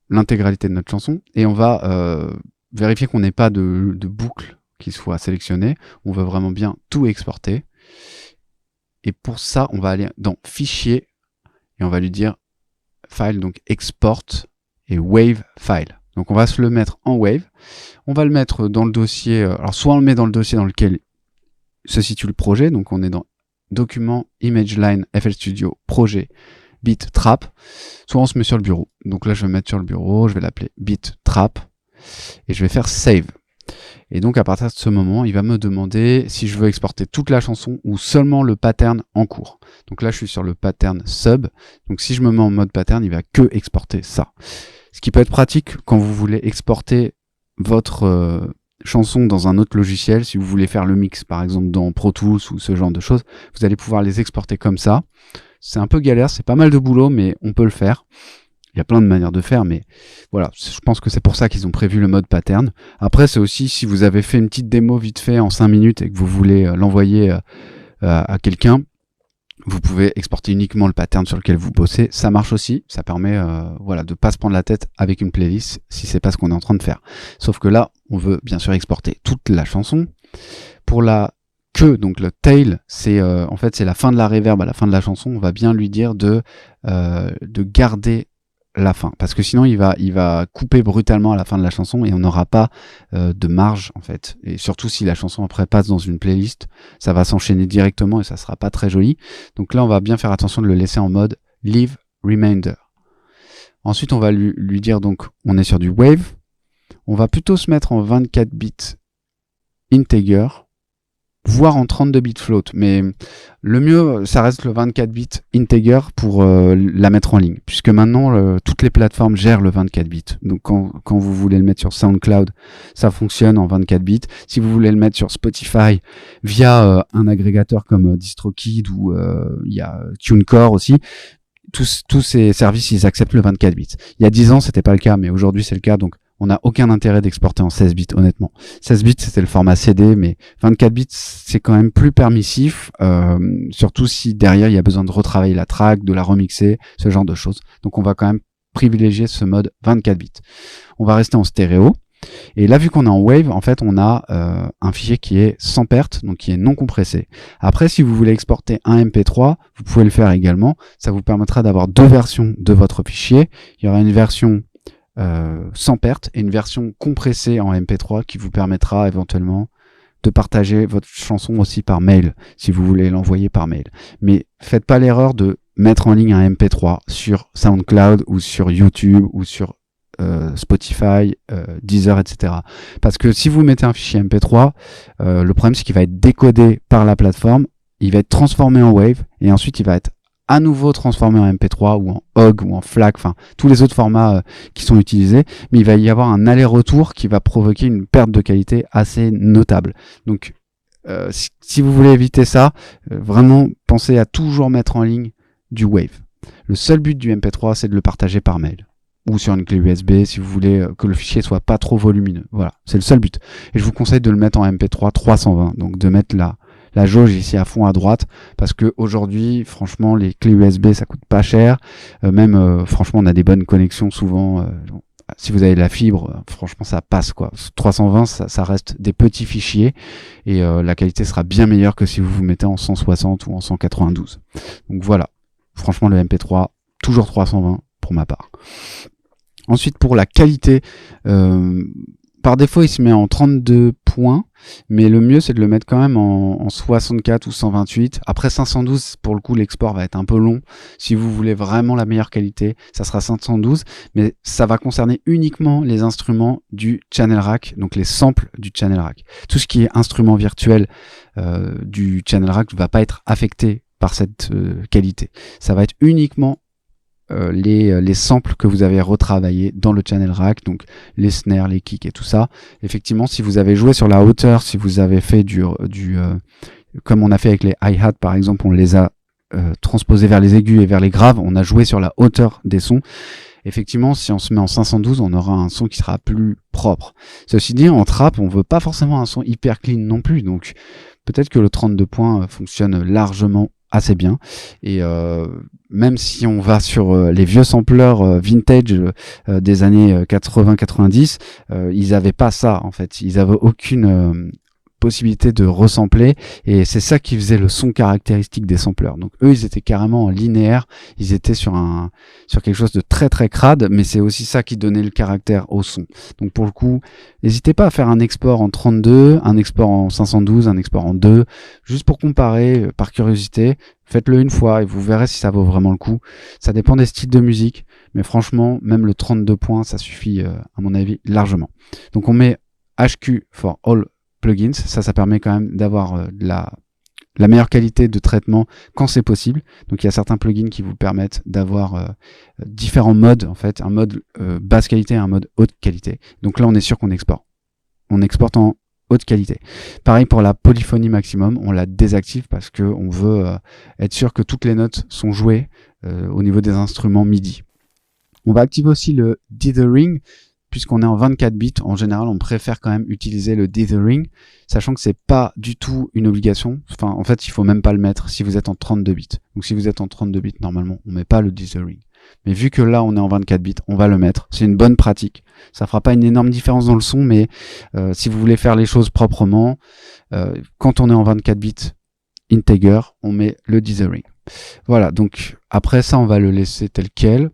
l'intégralité de notre chanson. Et on va vérifier qu'on n'ait pas de boucle qui soit sélectionnée. On veut vraiment bien tout exporter. Et pour ça, on va aller dans Fichier et on va lui dire File, donc Export et Wave File. Donc on va se le mettre en Wave. On va le mettre dans le dossier. Alors soit on le met dans le dossier dans lequel se situe le projet. Donc on est dans Document, ImageLine, FL Studio, Projet, Beat Trap. Soit on se met sur le bureau. Donc là je vais mettre sur le bureau, je vais l'appeler Beat Trap et je vais faire Save. Et donc à partir de ce moment, il va me demander si je veux exporter toute la chanson ou seulement le pattern en cours. Donc là je suis sur le pattern sub. Donc si je me mets en mode pattern, il va que exporter ça. Ce qui peut être pratique quand vous voulez exporter votre chanson dans un autre logiciel, si vous voulez faire le mix par exemple dans Pro Tools ou ce genre de choses, vous allez pouvoir les exporter comme ça. C'est un peu galère, c'est pas mal de boulot, mais on peut le faire. Il y a plein de manières de faire, mais voilà, je pense que c'est pour ça qu'ils ont prévu le mode pattern. Après, c'est aussi si vous avez fait une petite démo vite fait en 5 minutes et que vous voulez l'envoyer à quelqu'un, vous pouvez exporter uniquement le pattern sur lequel vous bossez. Ça marche aussi, ça permet voilà, de pas se prendre la tête avec une playlist si c'est pas ce qu'on est en train de faire. Sauf que là, on veut bien sûr exporter toute la chanson. Pour la queue, donc le tail, c'est en fait c'est la fin de la reverb à la fin de la chanson. On va bien lui dire de garder la fin, parce que sinon il va couper brutalement à la fin de la chanson et on n'aura pas de marge en fait, et surtout si la chanson après passe dans une playlist, ça va s'enchaîner directement et ça sera pas très joli. Donc là on va bien faire attention de le laisser en mode leave remainder. Ensuite on va lui dire, donc on est sur du wave, on va plutôt se mettre en 24 bits integer, voire en 32 bits float, mais le mieux ça reste le 24 bits integer pour la mettre en ligne, puisque maintenant toutes les plateformes gèrent le 24 bits. Donc quand vous voulez le mettre sur SoundCloud, ça fonctionne en 24 bits. Si vous voulez le mettre sur Spotify via un agrégateur comme DistroKid ou il y a TuneCore aussi, tous ces services ils acceptent le 24 bits. Il y a 10 ans c'était pas le cas, mais aujourd'hui c'est le cas, donc on n'a aucun intérêt d'exporter en 16 bits, honnêtement. 16 bits, c'était le format CD, mais 24 bits, c'est quand même plus permissif, surtout si derrière, il y a besoin de retravailler la track, de la remixer, ce genre de choses. Donc, on va quand même privilégier ce mode 24 bits. On va rester en stéréo. Et là, vu qu'on est en Wave, en fait, on a un fichier qui est sans perte, donc qui est non compressé. Après, si vous voulez exporter un MP3, vous pouvez le faire également. Ça vous permettra d'avoir deux versions de votre fichier. Il y aura une version sans perte et une version compressée en MP3 qui vous permettra éventuellement de partager votre chanson aussi par mail si vous voulez l'envoyer par mail. Mais faites pas l'erreur de mettre en ligne un MP3 sur SoundCloud ou sur YouTube ou sur Spotify, Deezer, etc. Parce que si vous mettez un fichier MP3, le problème c'est qu'il va être décodé par la plateforme, il va être transformé en Wave et ensuite il va être à nouveau transformé en MP3 ou en OGG ou en FLAC, enfin tous les autres formats qui sont utilisés, mais il va y avoir un aller-retour qui va provoquer une perte de qualité assez notable. Donc si vous voulez éviter ça, vraiment pensez à toujours mettre en ligne du Wave. Le seul but du MP3 c'est de le partager par mail ou sur une clé USB si vous voulez que le fichier soit pas trop volumineux. Voilà, c'est le seul but. Et je vous conseille de le mettre en MP3 320, donc de mettre la jauge ici à fond à droite, parce que aujourd'hui, franchement, les clés USB ça coûte pas cher. Franchement, on a des bonnes connexions souvent. Si vous avez de la fibre, franchement, ça passe quoi. 320, ça reste des petits fichiers et la qualité sera bien meilleure que si vous vous mettez en 160 ou en 192. Donc voilà. Franchement, le MP3 toujours 320 pour ma part. Ensuite, pour la qualité. Par défaut, il se met en 32 points, mais le mieux c'est de le mettre quand même en 64 ou 128. Après 512, pour le coup, l'export va être un peu long. Si vous voulez vraiment la meilleure qualité, ça sera 512, mais ça va concerner uniquement les instruments du channel rack, donc les samples du channel rack. Tout ce qui est instrument virtuel du channel rack ne va pas être affecté par cette qualité. Ça va être uniquement les samples que vous avez retravaillés dans le channel rack, donc les snares, les kicks et tout ça. Effectivement, si vous avez joué sur la hauteur, si vous avez fait comme on a fait avec les hi-hat par exemple, on les a transposés vers les aigus et vers les graves, on a joué sur la hauteur des sons. Effectivement, si on se met en 512, on aura un son qui sera plus propre. Ceci dit, en trap, on veut pas forcément un son hyper clean non plus, donc peut-être que le 32 points fonctionne largement assez bien. Et même si on va sur les vieux sampleurs vintage des années 80-90, ils avaient pas ça en fait. Ils avaient aucune possibilité de resampler, et c'est ça qui faisait le son caractéristique des sampleurs. Donc eux, ils étaient carrément en linéaire, ils étaient sur quelque chose de très très crade, mais c'est aussi ça qui donnait le caractère au son. Donc pour le coup, n'hésitez pas à faire un export en 32, un export en 512, un export en 2, juste pour comparer, par curiosité. Faites-le une fois et vous verrez si ça vaut vraiment le coup. Ça dépend des styles de musique, mais franchement, même le 32 points, ça suffit à mon avis largement. Donc on met HQ for all plugins, ça permet quand même d'avoir la meilleure qualité de traitement quand c'est possible. Donc il y a certains plugins qui vous permettent d'avoir différents modes, en fait, un mode basse qualité et un mode haute qualité. Donc là on est sûr qu'on exporte. On exporte en haute qualité. Pareil pour la polyphonie maximum, on la désactive parce que on veut être sûr que toutes les notes sont jouées au niveau des instruments MIDI. On va activer aussi le dithering. Puisqu'on est en 24 bits, en général, on préfère quand même utiliser le dithering, sachant que c'est pas du tout une obligation. Enfin, en fait, il faut même pas le mettre si vous êtes en 32 bits. Donc, si vous êtes en 32 bits, normalement, on met pas le dithering. Mais vu que là, on est en 24 bits, on va le mettre. C'est une bonne pratique. Ça fera pas une énorme différence dans le son, mais si vous voulez faire les choses proprement, quand on est en 24 bits integer, on met le dithering. Voilà. Donc, après ça, on va le laisser tel quel.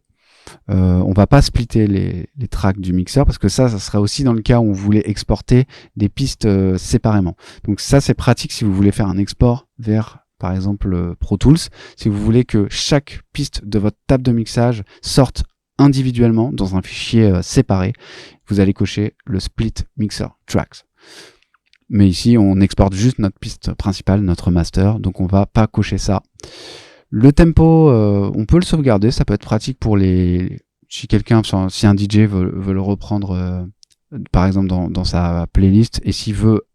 On va pas splitter les tracks du mixeur parce que ça serait aussi dans le cas où vous voulez exporter des pistes séparément. Donc ça c'est pratique si vous voulez faire un export vers par exemple Pro Tools. Si vous voulez que chaque piste de votre table de mixage sorte individuellement dans un fichier séparé, vous allez cocher le split mixer tracks. Mais ici on exporte juste notre piste principale, notre master, donc on va pas cocher ça. Le tempo, on peut le sauvegarder, ça peut être pratique pour si un DJ veut le reprendre par exemple dans sa playlist, et s'il veut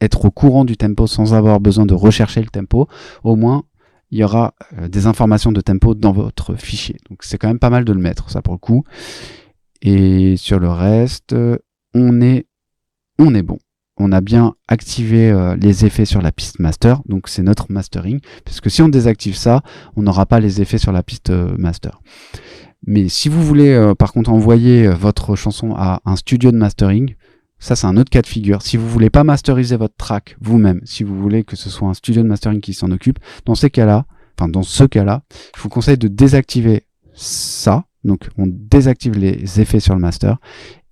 être au courant du tempo sans avoir besoin de rechercher le tempo, au moins il y aura des informations de tempo dans votre fichier. Donc c'est quand même pas mal de le mettre, ça pour le coup. Et sur le reste, on est bon. On a bien activé les effets sur la piste master, donc c'est notre mastering, parce que si on désactive ça, on n'aura pas les effets sur la piste master. Mais si vous voulez par contre envoyer votre chanson à un studio de mastering, ça c'est un autre cas de figure. Si vous voulez pas masteriser votre track vous-même, si vous voulez que ce soit un studio de mastering qui s'en occupe, dans ce cas-là, je vous conseille de désactiver ça. Donc on désactive les effets sur le master.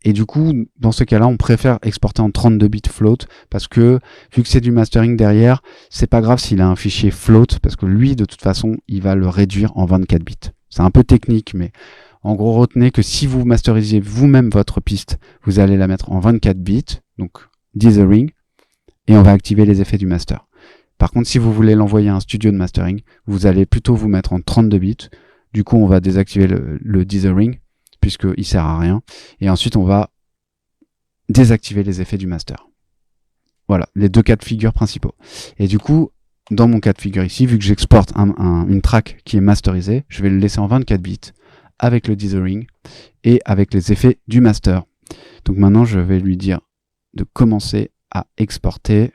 Et du coup, dans ce cas-là, on préfère exporter en 32 bits float parce que, vu que c'est du mastering derrière, c'est pas grave s'il a un fichier float parce que lui, de toute façon, il va le réduire en 24 bits. C'est un peu technique, mais en gros, retenez que si vous masterisez vous-même votre piste, vous allez la mettre en 24 bits, donc dithering, et on va activer les effets du master. Par contre, si vous voulez l'envoyer à un studio de mastering, vous allez plutôt vous mettre en 32 bits. Du coup, on va désactiver le dithering, puisqu'il sert à rien. Et ensuite, on va désactiver les effets du master. Voilà, les deux cas de figure principaux. Et du coup, dans mon cas de figure ici, vu que j'exporte une track qui est masterisée, je vais le laisser en 24 bits avec le dithering et avec les effets du master. Donc maintenant, je vais lui dire de commencer à exporter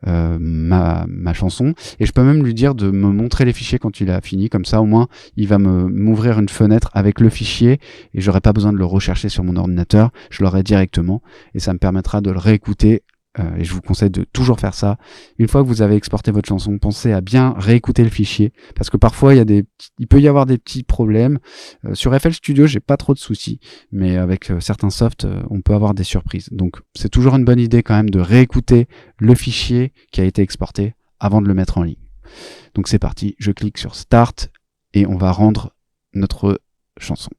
ma chanson, et je peux même lui dire de me montrer les fichiers quand il a fini, comme ça au moins il va m'ouvrir une fenêtre avec le fichier et j'aurai pas besoin de le rechercher sur mon ordinateur, je l'aurai directement et ça me permettra de le réécouter et je vous conseille de toujours faire ça. Une fois que vous avez exporté votre chanson, pensez à bien réécouter le fichier, parce que parfois il peut y avoir des petits problèmes. Sur FL Studio, j'ai pas trop de soucis, mais avec certains softs, on peut avoir des surprises. Donc c'est toujours une bonne idée quand même de réécouter le fichier qui a été exporté avant de le mettre en ligne. Donc c'est parti, je clique sur Start et on va rendre notre chanson.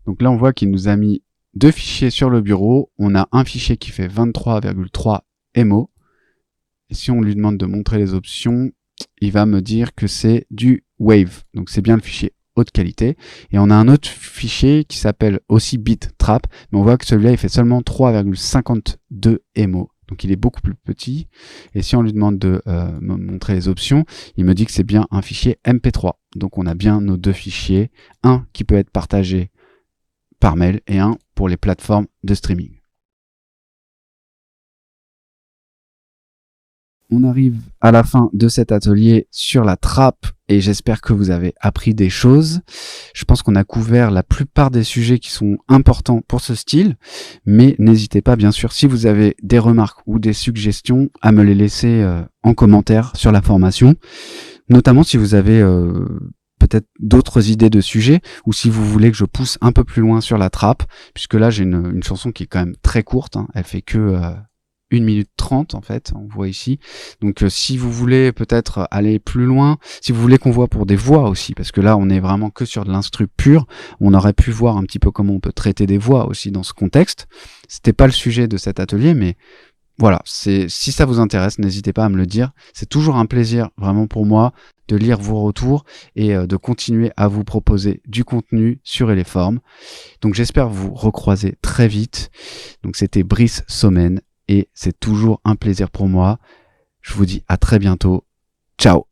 Donc là, on voit qu'il nous a mis 2 fichiers sur le bureau. On a un fichier qui fait 23,3 MO. Et si on lui demande de montrer les options, il va me dire que c'est du Wave. Donc c'est bien le fichier haute qualité. Et on a un autre fichier qui s'appelle aussi BitTrap. Mais on voit que celui-là, il fait seulement 3,52 MO. Donc il est beaucoup plus petit. Et si on lui demande de me montrer les options, il me dit que c'est bien un fichier MP3. Donc on a bien nos 2 fichiers. Un qui peut être partagé par mail et un pour les plateformes de streaming. On arrive à la fin de cet atelier sur la trappe et j'espère que vous avez appris des choses. Je pense qu'on a couvert la plupart des sujets qui sont importants pour ce style, mais n'hésitez pas bien sûr si vous avez des remarques ou des suggestions à me les laisser en commentaire sur la formation, notamment si vous avez peut-être d'autres idées de sujets, ou si vous voulez que je pousse un peu plus loin sur la trappe, puisque là j'ai une chanson qui est quand même très courte, hein, elle fait que 1 minute 30 en fait, on voit ici. Donc si vous voulez peut-être aller plus loin, si vous voulez qu'on voit pour des voix aussi, parce que là on est vraiment que sur de l'instru pur, on aurait pu voir un petit peu comment on peut traiter des voix aussi dans ce contexte. C'était pas le sujet de cet atelier, mais voilà, si ça vous intéresse, n'hésitez pas à me le dire. C'est toujours un plaisir vraiment pour moi de lire vos retours et de continuer à vous proposer du contenu sur Eleform. Donc j'espère vous recroiser très vite. Donc c'était Brice Sommen et c'est toujours un plaisir pour moi. Je vous dis à très bientôt. Ciao!